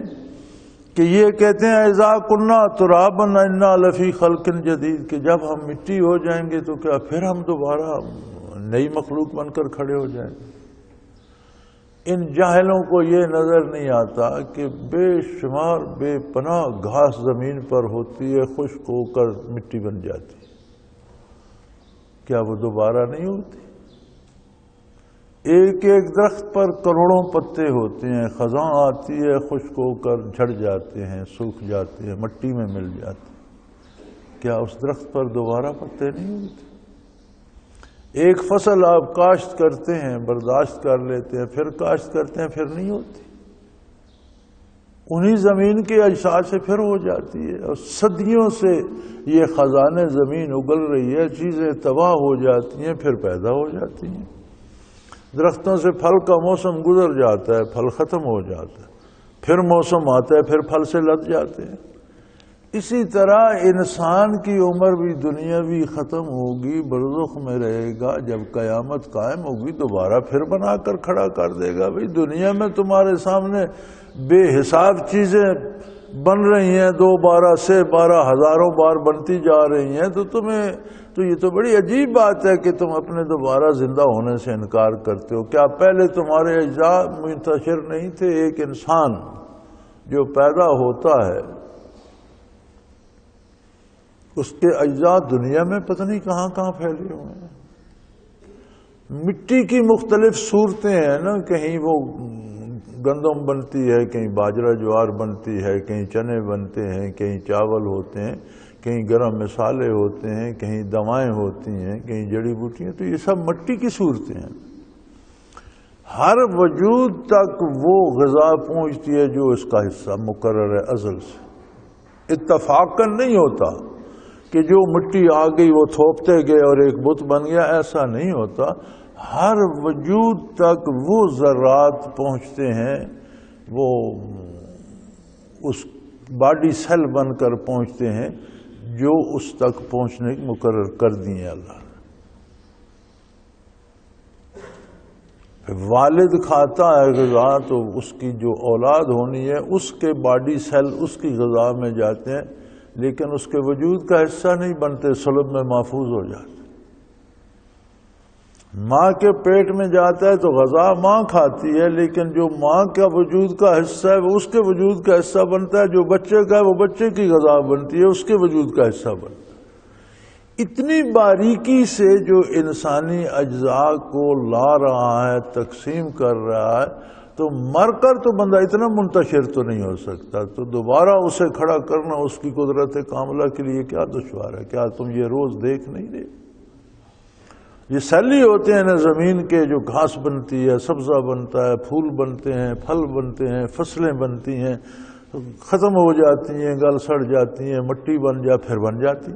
Speaker 2: کہ یہ کہتے ہیں اذا کنا ترابا انا لفی خلق جدید، کہ جب ہم مٹی ہو جائیں گے تو کیا پھر ہم دوبارہ نئی مخلوق بن کر کھڑے ہو جائیں گے۔ ان جاہلوں کو یہ نظر نہیں آتا کہ بے شمار بے پناہ گھاس زمین پر ہوتی ہے، خشک ہو کر مٹی بن جاتی ہے، کیا وہ دوبارہ نہیں ہوتی؟ ایک ایک درخت پر کروڑوں پتے ہوتے ہیں، خزاں آتی ہے، خشک ہو کر جھڑ جاتے ہیں، سوکھ جاتے ہیں، مٹی میں مل جاتے ہیں، کیا اس درخت پر دوبارہ پتے نہیں ہوتے؟ ایک فصل آپ کاشت کرتے ہیں، برداشت کر لیتے ہیں، پھر کاشت کرتے ہیں، پھر نہیں ہوتی، انہی زمین کے اجزاء سے پھر ہو جاتی ہے، اور صدیوں سے یہ خزانے زمین اگل رہی ہے، چیزیں تباہ ہو جاتی ہیں، پھر پیدا ہو جاتی ہیں۔ درختوں سے پھل کا موسم گزر جاتا ہے، پھل ختم ہو جاتا ہے، پھر موسم آتا ہے، پھر پھل سے لد جاتے ہیں۔ اسی طرح انسان کی عمر بھی دنیاوی ختم ہوگی، برزخ میں رہے گا، جب قیامت قائم ہوگی دوبارہ پھر بنا کر کھڑا کر دے گا۔ بھئی دنیا میں تمہارے سامنے بے حساب چیزیں بن رہی ہیں 2 12 سے 12 ہزاروں بار بنتی جا رہی ہیں، تو یہ تو بڑی عجیب بات ہے کہ تم اپنے دوبارہ زندہ ہونے سے انکار کرتے ہو۔ کیا پہلے تمہارے اجزاء منتشر نہیں تھے؟ ایک انسان جو پیدا ہوتا ہے اس کے اجزاء دنیا میں پتہ نہیں کہاں کہاں پھیلے ہوئے ہیں۔ مٹی کی مختلف صورتیں ہیں نا، کہیں وہ گندم بنتی ہے، کہیں باجرہ جوار بنتی ہے، کہیں چنے بنتے ہیں، کہیں چاول ہوتے ہیں، کہیں گرم مسالے ہوتے ہیں، کہیں دوائیں ہوتی ہیں، کہیں جڑی بوٹیاں، تو یہ سب مٹی کی صورتیں ہیں۔ ہر وجود تک وہ غذا پہنچتی ہے جو اس کا حصہ مقرر ہے ازل سے، اتفاقاً نہیں ہوتا کہ جو مٹی آ گئی وہ تھوپتے گئے اور ایک بت بن گیا، ایسا نہیں ہوتا۔ ہر وجود تک وہ ذرات پہنچتے ہیں، وہ اس باڈی سیل بن کر پہنچتے ہیں جو اس تک پہنچنے کی مقرر کر دی ہیں اللہ نے۔ والد کھاتا ہے غذا تو اس کی جو اولاد ہونی ہے اس کے باڈی سیل اس کی غذا میں جاتے ہیں، لیکن اس کے وجود کا حصہ نہیں بنتے، صلب میں محفوظ ہو جاتے۔ ماں کے پیٹ میں جاتا ہے تو غذا ماں کھاتی ہے، لیکن جو ماں کا وجود کا حصہ ہے وہ اس کے وجود کا حصہ بنتا ہے، جو بچے کا ہے وہ بچے کی غذا بنتی ہے، اس کے وجود کا حصہ بنتا ہے۔ اتنی باریکی سے جو انسانی اجزاء کو لا رہا ہے، تقسیم کر رہا ہے، تو مر کر تو بندہ اتنا منتشر تو نہیں ہو سکتا، تو دوبارہ اسے کھڑا کرنا اس کی قدرت کاملہ کے لیے کیا دشوار ہے؟ کیا تم یہ روز دیکھ نہیں رہے؟ یہ سیلی ہوتے ہیں نا زمین کے، جو گھاس بنتی ہے، سبزہ بنتا ہے، پھول بنتے ہیں، پھل بنتے ہیں، فصلیں بنتی ہیں، ختم ہو جاتی ہیں، گل سڑ جاتی ہیں، مٹی بن جا پھر بن جاتی۔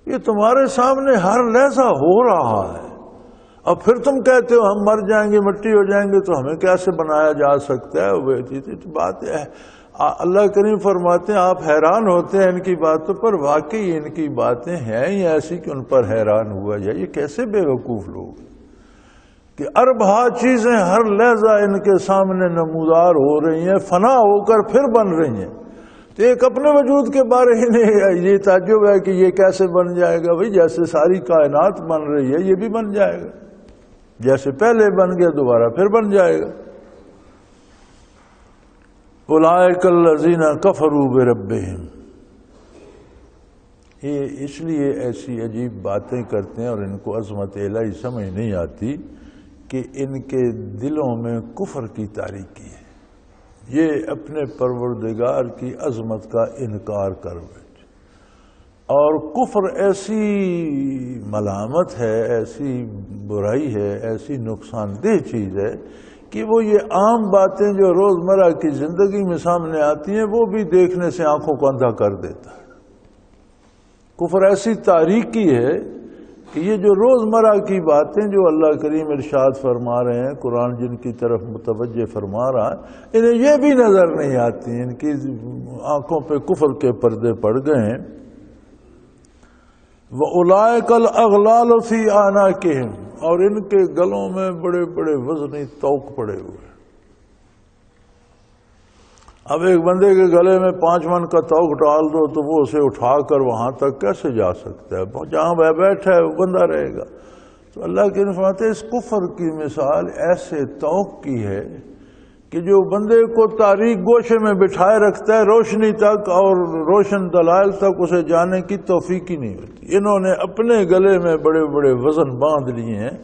Speaker 2: یہ تمہارے سامنے ہر لحظہ ہو رہا ہے، اور پھر تم کہتے ہو ہم مر جائیں گے، مٹی ہو جائیں گے، تو ہمیں کیسے بنایا جا سکتا ہے؟ وہ بات ہے۔ اللہ کریم فرماتے ہیں آپ حیران ہوتے ہیں ان کی باتوں پر، واقعی ان کی باتیں ہیں ہی ایسی کہ ان پر حیران ہوا جائے۔ یہ کیسے بے وقوف لوگ کہ اربہ چیزیں ہر لحظہ ان کے سامنے نمودار ہو رہی ہیں، فنا ہو کر پھر بن رہی ہیں، تو ایک اپنے وجود کے بارے میں یہ تعجب ہے کہ یہ کیسے بن جائے گا؟ بھئی جیسے ساری کائنات بن رہی ہے یہ بھی بن جائے گا، جیسے پہلے بن گیا دوبارہ پھر بن جائے گا۔ اولئک الذین کفروا بربہم، یہ اس لیے ایسی عجیب باتیں کرتے ہیں اور ان کو عظمت الہی سمجھ نہیں آتی کہ ان کے دلوں میں کفر کی تاریکی ہے، یہ اپنے پروردگار کی عظمت کا انکار کر بیٹھے۔ اور کفر ایسی ملامت ہے، ایسی برائی ہے، ایسی نقصان دہ چیز ہے کہ وہ یہ عام باتیں جو روزمرہ کی زندگی میں سامنے آتی ہیں وہ بھی دیکھنے سے آنکھوں کو اندھا کر دیتا ہے۔ کفر ایسی تاریکی ہے کہ یہ جو روزمرہ کی باتیں جو اللہ کریم ارشاد فرما رہے ہیں، قرآن جن کی طرف متوجہ فرما رہا ہے، انہیں یہ بھی نظر نہیں آتی، ان کی آنکھوں پہ کفر کے پردے پڑ گئے ہیں۔ وَأُولَئِكَ الْأَغْلَالُ فِي أَعْنَاقِهِمْ، اور ان کے گلوں میں بڑے بڑے وزنی توق پڑے ہوئے۔ اب ایک بندے کے گلے میں 5 من کا توق ڈال دو تو وہ اسے اٹھا کر وہاں تک کیسے جا سکتا ہے؟ جہاں وہ بیٹھا ہے وہ بندہ رہے گا۔ تو اللہ کے فرماتے ہیں اس کفر کی مثال ایسے توق کی ہے کہ جو بندے کو تاریک گوشے میں بٹھائے رکھتا ہے، روشنی تک اور روشن دلائل تک اسے جانے کی توفیق ہی نہیں ہوتی۔ انہوں نے اپنے گلے میں بڑے بڑے وزن باندھ لیے ہیں،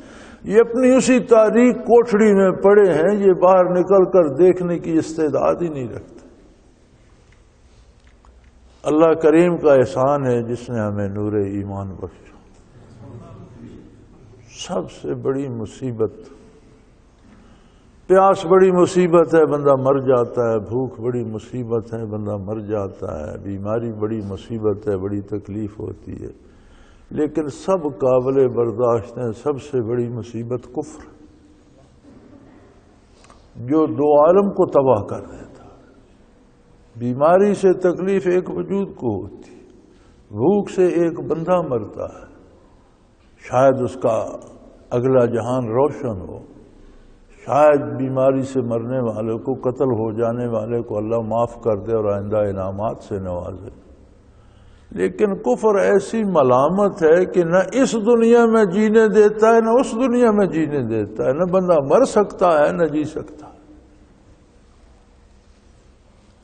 Speaker 2: یہ اپنی اسی تاریک کوٹھڑی میں پڑے ہیں، یہ باہر نکل کر دیکھنے کی استعداد ہی نہیں رکھتے۔ اللہ کریم کا احسان ہے جس نے ہمیں نور ایمان بخشا۔ سب سے بڑی مصیبت، پیاس بڑی مصیبت ہے، بندہ مر جاتا ہے، بھوک بڑی مصیبت ہے، بندہ مر جاتا ہے، بیماری بڑی مصیبت ہے، بڑی تکلیف ہوتی ہے، لیکن سب قابل برداشت ہیں۔ سب سے بڑی مصیبت کفر، جو 2 عالم کو تباہ کر دیتا۔ بیماری سے تکلیف ایک وجود کو ہوتی، بھوک سے ایک بندہ مرتا ہے، شاید اس کا اگلا جہان روشن ہو، شاید بیماری سے مرنے والے کو، قتل ہو جانے والے کو اللہ معاف کر دے اور آئندہ انعامات سے نوازے، لیکن کفر ایسی ملامت ہے کہ نہ اس دنیا میں جینے دیتا ہے نہ اس دنیا میں جینے دیتا ہے، نہ بندہ مر سکتا ہے نہ جی سکتا ہے۔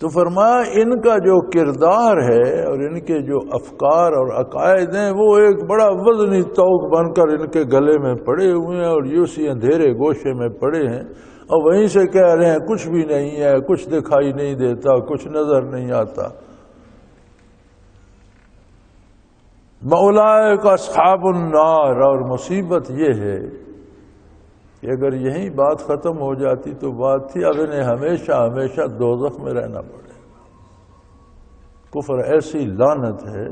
Speaker 2: تو فرمایا ان کا جو کردار ہے اور ان کے جو افکار اور عقائد ہیں وہ ایک بڑا وزنی طوق بن کر ان کے گلے میں پڑے ہوئے ہیں، اور یہ اسی اندھیرے گوشے میں پڑے ہیں، اور وہیں سے کہہ رہے ہیں کچھ بھی نہیں ہے، کچھ دکھائی نہیں دیتا، کچھ نظر نہیں آتا۔ اولئک اصحاب النار، اور مصیبت یہ ہے کہ اگر یہی بات ختم ہو جاتی تو بات تھی، اب انہیں ہمیشہ ہمیشہ دوزخ میں رہنا پڑے گا۔ کفر ایسی لعنت ہے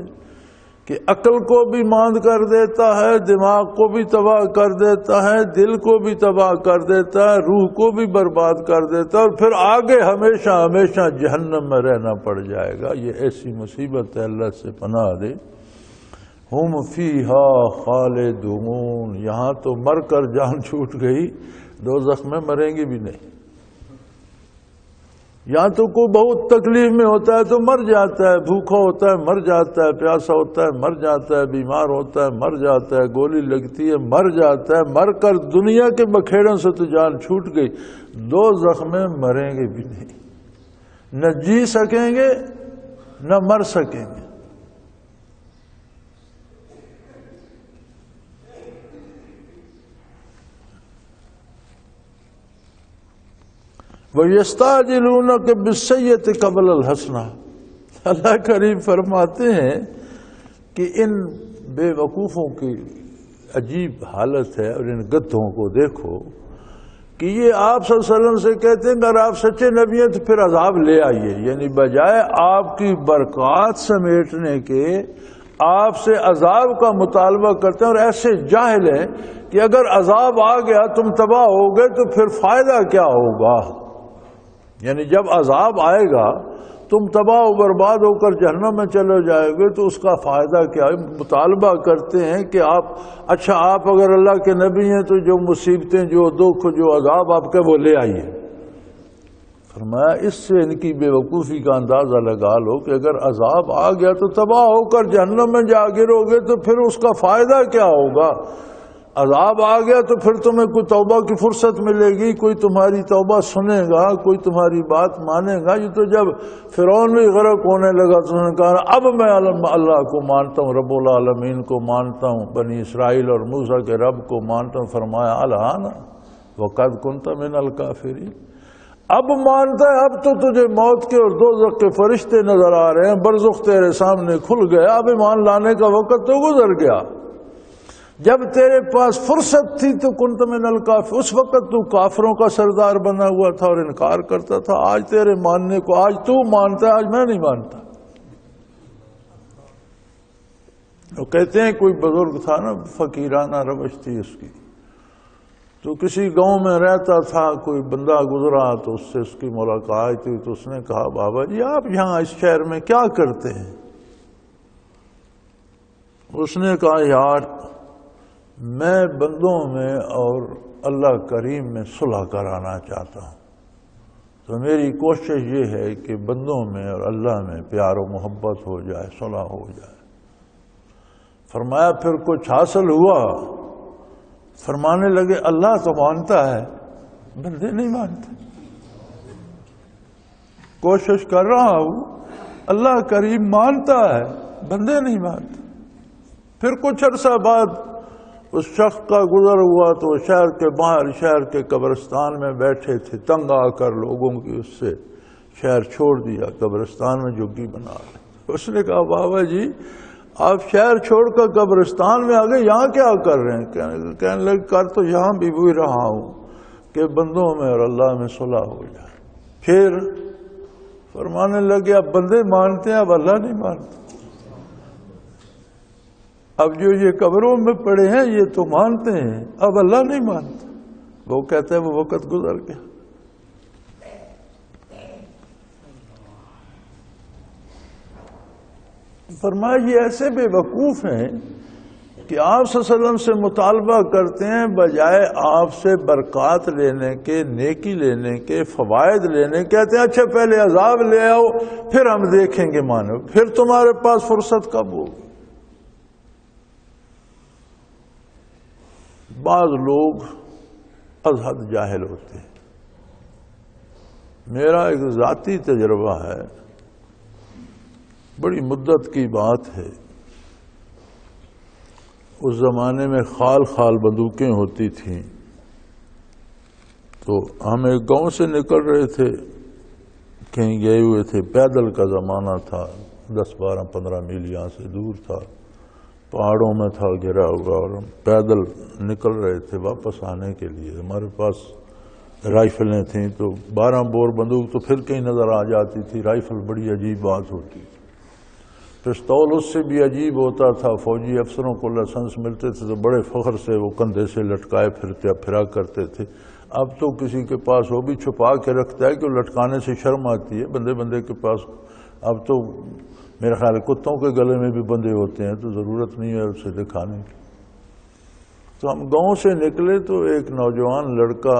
Speaker 2: کہ عقل کو بھی ماند کر دیتا ہے، دماغ کو بھی تباہ کر دیتا ہے، دل کو بھی تباہ کر دیتا ہے، روح کو بھی برباد کر دیتا ہے، اور پھر آگے ہمیشہ ہمیشہ جہنم میں رہنا پڑ جائے گا۔ یہ ایسی مصیبت ہے، اللہ سے پناہ دے۔ ہم فیہا خالدون، یہاں تو مر کر جان چھوٹ گئی، دوزخ میں مریں گے بھی نہیں۔ یہاں تو کوئی بہت تکلیف میں ہوتا ہے تو مر جاتا ہے، بھوکا ہوتا ہے مر جاتا ہے، پیاسا ہوتا ہے مر جاتا ہے، بیمار ہوتا ہے مر جاتا ہے، گولی لگتی ہے مر جاتا ہے، مر کر دنیا کے بکھیڑوں سے تو جان چھوٹ گئی، دوزخ میں مریں گے بھی نہیں، نہ جی سکیں گے نہ مر سکیں گے۔ وَيَسْتَعْجِلُونَكَ بِالسَّيِّئَةِ قَبْلَ الْحَسَنَةِ، اللہ کریم فرماتے ہیں کہ ان بے وقوفوں کی عجیب حالت ہے، اور ان گدھوں کو دیکھو کہ یہ آپ صلی اللہ علیہ وسلم سے کہتے ہیں اگر آپ سچے نبی ہیں تو پھر عذاب لے آئیے، یعنی بجائے آپ کی برکات سمیٹنے کے آپ سے عذاب کا مطالبہ کرتے ہیں، اور ایسے جاہل ہیں کہ اگر عذاب آ گیا تم تباہ ہو گئے تو پھر فائدہ کیا ہوگا، یعنی جب عذاب آئے گا تم تباہ و برباد ہو کر جہنم میں چلے جائے گے تو اس کا فائدہ کیا ہے۔ مطالبہ کرتے ہیں کہ اچھا آپ اگر اللہ کے نبی ہیں تو جو مصیبتیں، جو دکھ، جو عذاب آپ کے وہ لے آئیے۔ فرمایا اس سے ان کی بے وقوفی کا اندازہ لگا لو کہ اگر عذاب آ گیا تو تباہ ہو کر جہنم میں جا گرو گے تو پھر اس کا فائدہ کیا ہوگا۔ عذاب آ گیا تو پھر تمہیں کوئی توبہ کی فرصت ملے گی، کوئی تمہاری توبہ سنے گا، کوئی تمہاری بات مانے گا۔ یہ تو جب فرعون بھی غرق ہونے لگا تو انہوں نے کہا اب میں اللہ کو مانتا ہوں، رب العالمین کو مانتا ہوں، بنی اسرائیل اور موسیٰ کے رب کو مانتا ہوں۔ فرمایا الآن وقد کنت من الکافرین، اب مانتا ہے، اب تو تجھے موت کے اور دوزخ کے فرشتے نظر آ رہے ہیں، برزخ تیرے سامنے کھل گیا، اب ایمان لانے کا وقت تو گزر گیا۔ جب تیرے پاس فرصت تھی تو کنت من الکافر، اس وقت تو کافروں کا سردار بنا ہوا تھا اور انکار کرتا تھا، آج تیرے ماننے کو، آج تو مانتا ہے، آج میں نہیں مانتا۔ وہ کہتے ہیں کوئی بزرگ تھا نا، فقیرانہ روش تھی اس کی، تو کسی گاؤں میں رہتا تھا، کوئی بندہ گزرا تو اس سے اس کی ملاقات ہوئی تو اس نے کہا بابا جی آپ یہاں اس شہر میں کیا کرتے ہیں؟ اس نے کہا یار میں بندوں میں اور اللہ کریم میں صلح کرانا چاہتا ہوں، تو میری کوشش یہ ہے کہ بندوں میں اور اللہ میں پیار و محبت ہو جائے، صلح ہو جائے۔ فرمایا پھر کچھ حاصل ہوا؟ فرمانے لگے اللہ تو مانتا ہے، بندے نہیں مانتے، کوشش کر رہا ہوں، اللہ کریم مانتا ہے، بندے نہیں مانتے۔ پھر کچھ عرصہ بعد اس شخص کا گزر ہوا تو شہر کے باہر، شہر کے قبرستان میں بیٹھے تھے، تنگ آ کر لوگوں کی اس سے شہر چھوڑ دیا، قبرستان میں جھگی بنا لی۔ اس نے کہا بابا جی آپ شہر چھوڑ کر قبرستان میں آ گئے، یہاں کیا کر رہے ہیں؟ کہنے لگے کر تو یہاں بھی وہی رہا ہوں کہ بندوں میں اور اللہ میں صلح ہو جائے۔ پھر فرمانے لگے اب بندے مانتے ہیں، اب اللہ نہیں مانتے، اب جو یہ قبروں میں پڑے ہیں یہ تو مانتے ہیں، اب اللہ نہیں مانتے۔ وہ کہتے ہیں وہ وقت گزر گیا۔ فرمایا یہ ایسے بے وقوف ہیں کہ آپ صلی اللہ علیہ وسلم سے مطالبہ کرتے ہیں بجائے آپ سے برکات لینے کے، نیکی لینے کے، فوائد لینے، کہتے ہیں اچھا پہلے عذاب لے آؤ پھر ہم دیکھیں گے مانو، پھر تمہارے پاس فرصت کب ہوگی؟ بعض لوگ از حد جاہل ہوتے ہیں۔ میرا ایک ذاتی تجربہ ہے، بڑی مدت کی بات ہے، اس زمانے میں خال خال بندوقیں ہوتی تھیں، تو ہم ایک گاؤں سے نکل رہے تھے، کہیں گئے ہوئے تھے، پیدل کا زمانہ تھا، 10-12-15 میل یہاں سے دور تھا، پہاڑوں میں تھا گھرا ہوا، اور ہم پیدل نکل رہے تھے واپس آنے کے لیے۔ ہمارے پاس رائفلیں تھیں تو 12 بور بندوق تو پھر کہیں نظر آ جاتی تھی، رائفل بڑی عجیب بات ہوتی تھی، پستول اس سے بھی عجیب ہوتا تھا۔ فوجی افسروں کو لائسنس ملتے تھے تو بڑے فخر سے وہ کندھے سے لٹکائے پھرا کرتے تھے۔ اب تو کسی کے پاس وہ بھی چھپا کے رکھتا ہے کہ وہ لٹکانے سے شرم آتی ہے، بندے کے پاس اب تو میرے خیال کتوں کے گلے میں بھی بندے ہوتے ہیں تو ضرورت نہیں ہے اسے دکھانے کی۔ تو ہم گاؤں سے نکلے تو ایک نوجوان لڑکا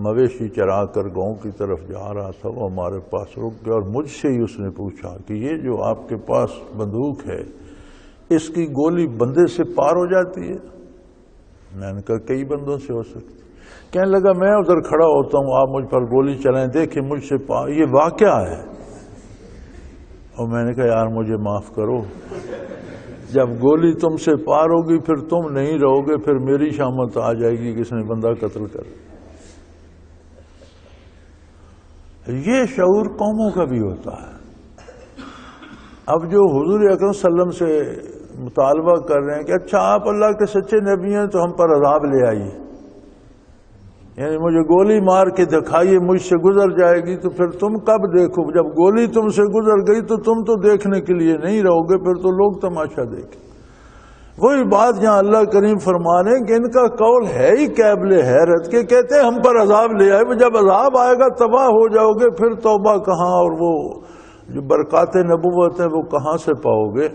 Speaker 2: مویشی چرا کر گاؤں کی طرف جا رہا تھا، وہ ہمارے پاس رک گیا اور مجھ سے ہی اس نے پوچھا کہ یہ جو آپ کے پاس بندوق ہے اس کی گولی بندے سے پار ہو جاتی ہے؟ میں نے کہا کئی بندوں سے ہو سکتی۔ کہنے لگا میں ادھر کھڑا ہوتا ہوں، آپ مجھ پر گولی چلائیں، دیکھیں مجھ سے پار، یہ واقعہ ہے۔ اور میں نے کہا یار مجھے معاف کرو، جب گولی تم سے پار ہوگی پھر تم نہیں رہو گے، پھر میری شامت آ جائے گی کہ اس نے بندہ قتل کر۔ یہ شعور قوموں کا بھی ہوتا ہے۔ اب جو حضور اکرم صلی اللہ علیہ وسلم سے مطالبہ کر رہے ہیں کہ اچھا آپ اللہ کے سچے نبی ہیں تو ہم پر عذاب لے آئیے، یعنی مجھے گولی مار کے دکھائیے، مجھ سے گزر جائے گی تو پھر تم کب دیکھو، جب گولی تم سے گزر گئی تو تم تو دیکھنے کے لیے نہیں رہو گے، پھر تو لوگ تماشا دیکھیں۔ وہی بات جہاں اللہ کریم فرما رہے ہیں کہ ان کا قول ہے ہی قابل حیرت کہ کہتے ہیں ہم پر عذاب لے آئے، جب عذاب آئے گا تباہ ہو جاؤ گے، پھر توبہ کہاں اور وہ جو برکات نبوت ہیں وہ کہاں سے پاؤ گے؟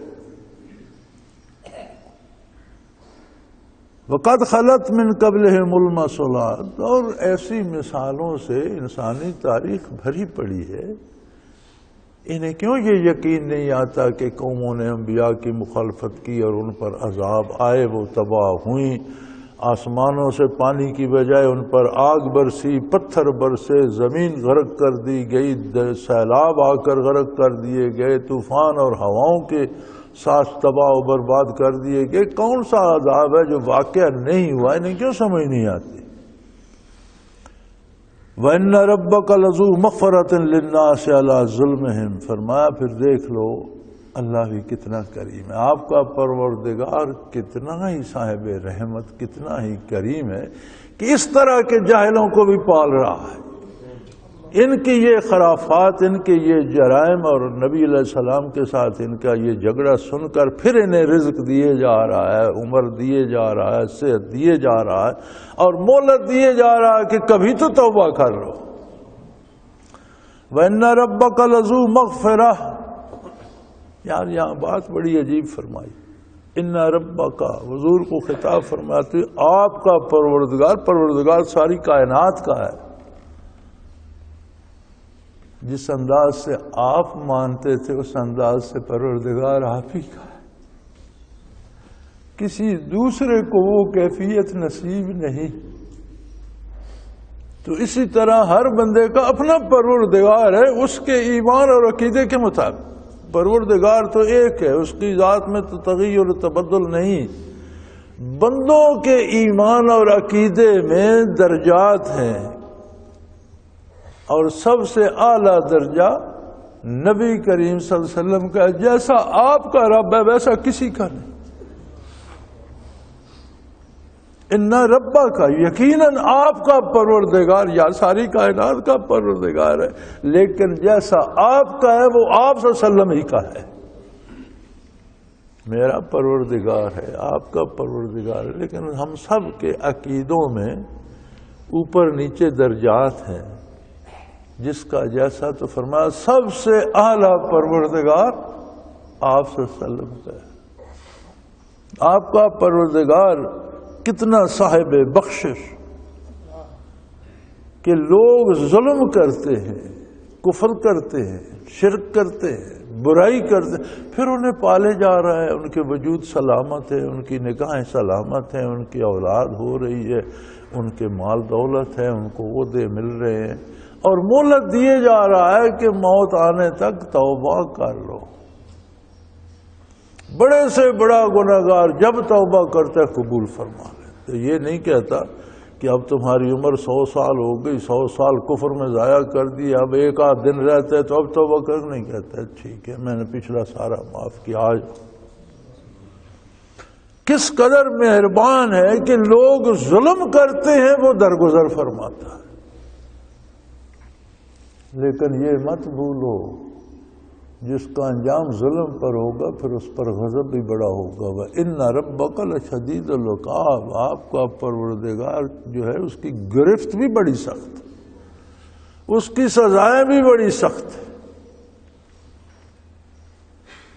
Speaker 2: وَقَدْ خَلَتْ مِنْ قَبْلِهِمُ الْمَثُلَاتُ، اور ایسی مثالوں سے انسانی تاریخ بھری پڑی ہے۔ انہیں کیوں یہ یقین نہیں آتا کہ قوموں نے انبیاء کی مخالفت کی اور ان پر عذاب آئے، وہ تباہ ہوئیں، آسمانوں سے پانی کی بجائے ان پر آگ برسی، پتھر برسے، زمین غرق کر دی گئی، سیلاب آ کر غرق کر دیے گئے، طوفان اور ہواؤں کے ساتھ تباہ و برباد کر دیے گئے۔ کون سا عذاب ہے جو واقعہ نہیں ہوا؟ انہیں کیوں سمجھ نہیں آتی؟ وَإِنَّ رَبَّكَ لَذُو مَغْفِرَةٍ لِلنَّاسِ عَلَىٰ ظُلْمِهِمْ، فرمایا پھر دیکھ لو اللہ بھی کتنا کریم ہے، آپ کا پروردگار کتنا ہی صاحب رحمت، کتنا ہی کریم ہے کہ اس طرح کے جاہلوں کو بھی پال رہا ہے۔ ان کی یہ خرافات، ان کے یہ جرائم اور نبی علیہ السلام کے ساتھ ان کا یہ جھگڑا سن کر پھر انہیں رزق دیے جا رہا ہے، عمر دیے جا رہا ہے، صحت دیے جا رہا ہے اور مہلت دیے جا رہا ہے کہ کبھی تو توبہ کر لو۔ وَإِنَّ رَبَّكَ لَذُو مَغْفِرَةٍ، یار یہاں بات بڑی عجیب فرمائی، ان ربک، حضور کو خطاب فرماتے آپ کا پروردگار ساری کائنات کا ہے۔ جس انداز سے آپ مانتے تھے اس انداز سے پروردگار آپ ہی کا ہے، کسی دوسرے کو وہ کیفیت نصیب نہیں۔ تو اسی طرح ہر بندے کا اپنا پروردگار ہے، اس کے ایمان اور عقیدے کے مطابق۔ پروردگار تو ایک ہے، اس کی ذات میں تو تغیر و تبدل نہیں۔ بندوں کے ایمان اور عقیدے میں درجات ہیں، اور سب سے اعلیٰ درجہ نبی کریم صلی اللہ علیہ وسلم کا، جیسا آپ کا رب ہے ویسا کسی کا نہیں۔ ان ربا کا، یقیناً آپ کا پروردگار یا ساری کائنات کا پروردگار ہے، لیکن جیسا آپ کا ہے وہ آپ صلی اللہ علیہ وسلم ہی کا ہے۔ میرا پروردگار ہے، آپ کا پروردگار ہے، لیکن ہم سب کے عقیدوں میں اوپر نیچے درجات ہیں۔ جس کا جیسا، تو فرمایا سب سے اعلیٰ پروردگار آپ صلی اللہ علیہ وسلم کا ہے۔ آپ کا پروردگار کتنا صاحب بخشش کہ لوگ ظلم کرتے ہیں، کفر کرتے ہیں، شرک کرتے ہیں، برائی کرتے ہیں، پھر انہیں پالے جا رہا ہے، ان کے وجود سلامت ہے، ان کی نگاہیں سلامت ہیں، ان کی اولاد ہو رہی ہے، ان کے مال دولت ہے، ان کو عہدے مل رہے ہیں، اور مہلت دیے جا رہا ہے کہ موت آنے تک توبہ کر لو۔ بڑے سے بڑا گنہگار جب توبہ کرتا ہے قبول فرما لیتے۔ یہ نہیں کہتا کہ اب تمہاری عمر 100 سال ہو گئی، 100 سال کفر میں ضائع کر دی، اب ایک آدھ دن رہتے تو اب توبہ کر، نہیں کہتا ہے ٹھیک ہے میں نے پچھلا سارا معاف کیا۔ آج کس قدر مہربان ہے کہ لوگ ظلم کرتے ہیں وہ درگزر فرماتا ہے۔ لیکن یہ مت بھولو جس کا انجام ظلم پر ہوگا پھر اس پر غضب بھی بڑا ہوگا۔ وَإِنَّ رَبَّكَ لَشَدِيدُ الْعِقَابِ، آپ کا پروردگار جو ہے اس کی گرفت بھی بڑی سخت، اس کی سزائیں بھی بڑی سخت۔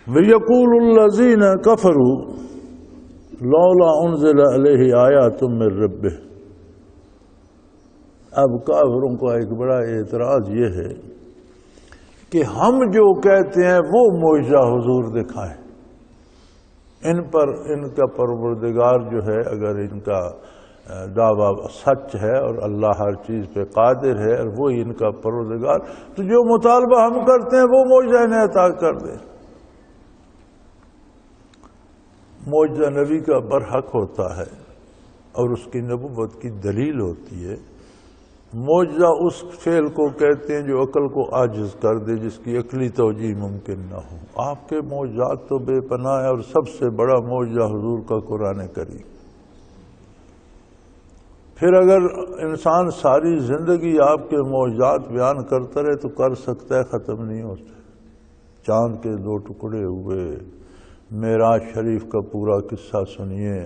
Speaker 2: وَيَقُولُ الَّذِينَ كَفَرُوا لَوْلَا أُنزِلَ عَلَيْهِ آيَاتٌ مِّن رَّبِّهِ۔ اب کافروں کا ایک بڑا اعتراض یہ ہے کہ ہم جو کہتے ہیں وہ معجزہ حضور دکھائیں۔ ان پر ان کا پروردگار جو ہے اگر ان کا دعویٰ سچ ہے اور اللہ ہر چیز پہ قادر ہے اور وہی ان کا پروردگار، تو جو مطالبہ ہم کرتے ہیں وہ معجزہ انہیں عطا کر دے۔ معجزہ نبی کا برحق ہوتا ہے اور اس کی نبوت کی دلیل ہوتی ہے۔ معجزہ اس فعل کو کہتے ہیں جو عقل کو عاجز کر دے، جس کی عقلی توجیہ ممکن نہ ہو۔ آپ کے معجزات تو بے پناہ ہے، اور سب سے بڑا معجزہ حضور کا قرآن کریم۔ پھر اگر انسان ساری زندگی آپ کے معجزات بیان کرتا رہے تو کر سکتا ہے، ختم نہیں ہوتا۔ چاند کے 2 ٹکڑے ہوئے، معراج شریف کا پورا قصہ سنیے،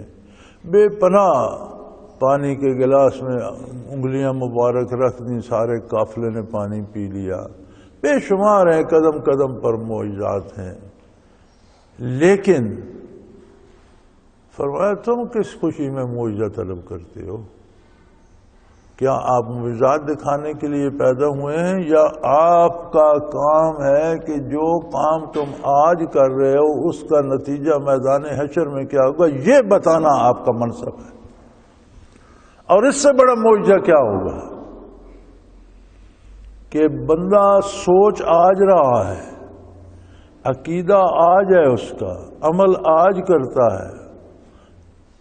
Speaker 2: بے پناہ پانی کے گلاس میں انگلیاں مبارک رکھ دیں، سارے قافلے نے پانی پی لیا، بے شمار ہیں، قدم قدم پر معجزات ہیں۔ لیکن فرمایا تم کس خوشی میں معجزہ طلب کرتے ہو؟ کیا آپ معجزات دکھانے کے لیے پیدا ہوئے ہیں، یا آپ کا کام ہے کہ جو کام تم آج کر رہے ہو اس کا نتیجہ میدان حشر میں کیا ہوگا یہ بتانا آپ کا منصب ہے؟ اور اس سے بڑا معجزہ کیا ہوگا کہ بندہ سوچ آج رہا ہے، عقیدہ آج ہے، اس کا عمل آج کرتا ہے،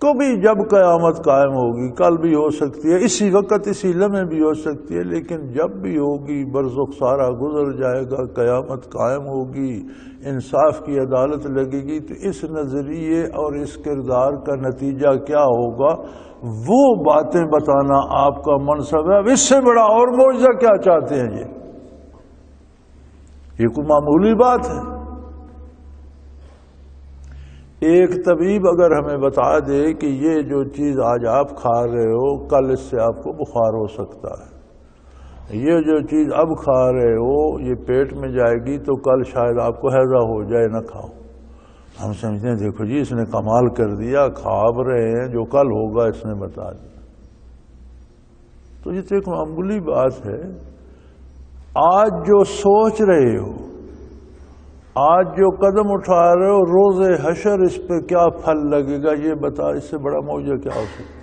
Speaker 2: کبھی جب قیامت قائم ہوگی، کل بھی ہو سکتی ہے، اسی وقت اسی لمحے بھی ہو سکتی ہے، لیکن جب بھی ہوگی برزخ سارا گزر جائے گا، قیامت قائم ہوگی، انصاف کی عدالت لگے گی، تو اس نظریے اور اس کردار کا نتیجہ کیا ہوگا وہ باتیں بتانا آپ کا منصب ہے۔ اب اس سے بڑا اور معجزہ کیا چاہتے ہیں؟ یہ کوئی معمولی بات ہے؟ ایک طبیب اگر ہمیں بتا دے کہ یہ جو چیز آج آپ کھا رہے ہو کل اس سے آپ کو بخار ہو سکتا ہے، یہ جو چیز اب کھا رہے ہو یہ پیٹ میں جائے گی تو کل شاید آپ کو ہیضہ ہو جائے، نہ کھاؤ۔ ہم سمجھتے ہیں دیکھو جی اس نے کمال کر دیا، خواب رہے ہیں جو کل ہوگا اس نے بتا دیا۔ تو یہ تو ایک معمولی بات ہے۔ آج جو سوچ رہے ہو، آج جو قدم اٹھا رہے ہو، روز حشر اس پہ کیا پھل لگے گا یہ بتا، اس سے بڑا معجزہ کیا ہو سکتا ہے؟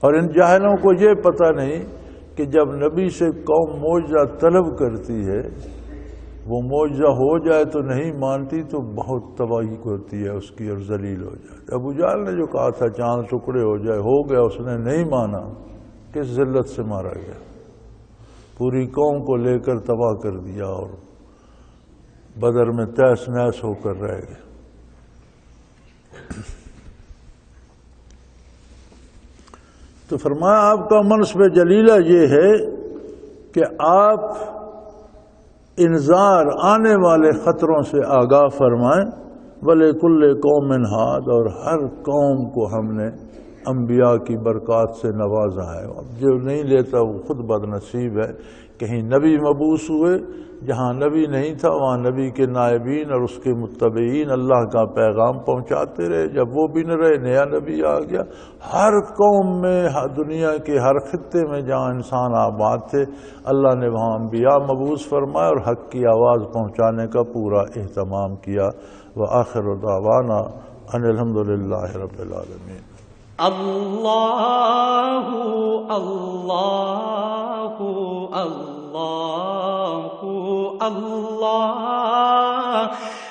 Speaker 2: اور ان جاہلوں کو یہ پتہ نہیں کہ جب نبی سے قوم معجزہ طلب کرتی ہے، وہ معجزہ ہو جائے تو نہیں مانتی تو بہت تباہی ہوتی ہے اس کی اور ذلیل ہو جائے۔ ابو جہل نے جو کہا تھا چاند ٹکڑے ہو جائے، ہو گیا، اس نے نہیں مانا، کس ذلت سے مارا گیا، پوری قوم کو لے کر تباہ کر دیا اور بدر میں تہس نہس ہو کر رہ گئے۔ تو فرمایا آپ کا منصب جلیلہ یہ ہے کہ آپ انذار آنے والے خطروں سے آگاہ فرمائیں۔ وَلِكُلِّ قَوْمٍ هَادٍ، اور ہر قوم کو ہم نے انبیاء کی برکات سے نوازا ہے۔ اب جو نہیں لیتا وہ خود بد نصیب ہے۔ کہیں نبی مبعوث ہوئے، جہاں نبی نہیں تھا وہاں نبی کے نائبین اور اس کے متبعین اللہ کا پیغام پہنچاتے رہے۔ جب وہ بھی نہ رہے نیا نبی آ گیا۔ ہر قوم میں، دنیا کے ہر خطے میں جہاں انسان آباد تھے، اللہ نے وہاں انبیاء مبعوث فرمایا اور حق کی آواز پہنچانے کا پورا اہتمام کیا۔ وآخر دعوانا ان الحمدللہ رب العالمین۔
Speaker 1: اللہ اللہ اللہ اللہ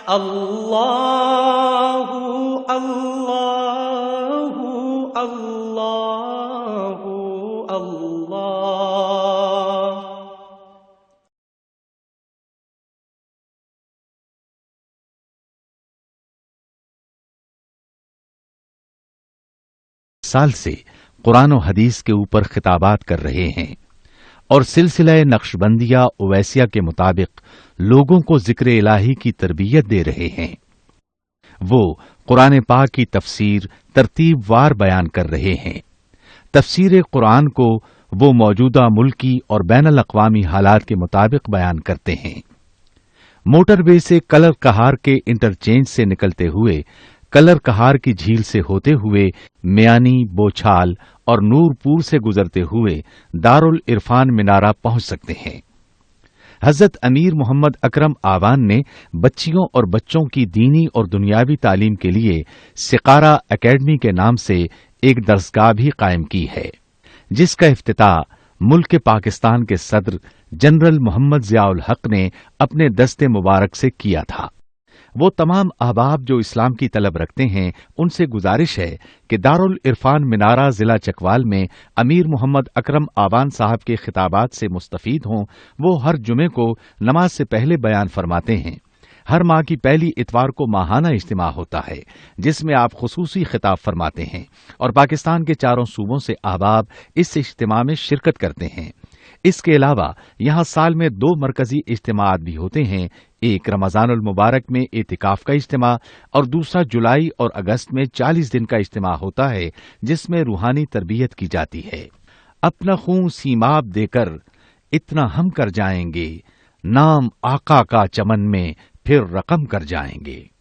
Speaker 1: اللہ اللہ اللہ اللہ۔
Speaker 3: سال سے قرآن و حدیث کے اوپر خطابات کر رہے ہیں اور سلسلہ نقشبندیہ اویسیہ کے مطابق لوگوں کو ذکر الہی کی تربیت دے رہے ہیں۔ وہ قرآن پاک کی تفسیر ترتیب وار بیان کر رہے ہیں۔ تفسیر قرآن کو وہ موجودہ ملکی اور بین الاقوامی حالات کے مطابق بیان کرتے ہیں۔ موٹر وے سے کلر کہار کے انٹرچینج سے نکلتے ہوئے، کلر کہار کی جھیل سے ہوتے ہوئے، میانی، بوچھال اور نور پور سے گزرتے ہوئے دارالعرفان منارہ پہنچ سکتے ہیں۔ حضرت امیر محمد اکرم آوان نے بچیوں اور بچوں کی دینی اور دنیاوی تعلیم کے لیے سقارہ اکیڈمی کے نام سے ایک درسگاہ بھی قائم کی ہے، جس کا افتتاح ملک پاکستان کے صدر جنرل محمد ضیاء الحق نے اپنے دست مبارک سے کیا تھا۔ وہ تمام احباب جو اسلام کی طلب رکھتے ہیں ان سے گزارش ہے کہ دارالعرفان منارہ ضلع چکوال میں امیر محمد اکرم آوان صاحب کے خطابات سے مستفید ہوں۔ وہ ہر جمعے کو نماز سے پہلے بیان فرماتے ہیں۔ ہر ماہ کی پہلی اتوار کو ماہانہ اجتماع ہوتا ہے جس میں آپ خصوصی خطاب فرماتے ہیں اور پاکستان کے چاروں صوبوں سے احباب اس اجتماع میں شرکت کرتے ہیں۔ اس کے علاوہ یہاں سال میں 2 مرکزی اجتماعات بھی ہوتے ہیں، ایک رمضان المبارک میں اعتکاف کا اجتماع اور دوسرا جولائی اور اگست میں 40 دن کا اجتماع ہوتا ہے جس میں روحانی تربیت کی جاتی ہے۔ اپنا خون سیماب دے کر اتنا ہم کر جائیں گے، نام آقا کا چمن میں پھر رقم کر جائیں گے۔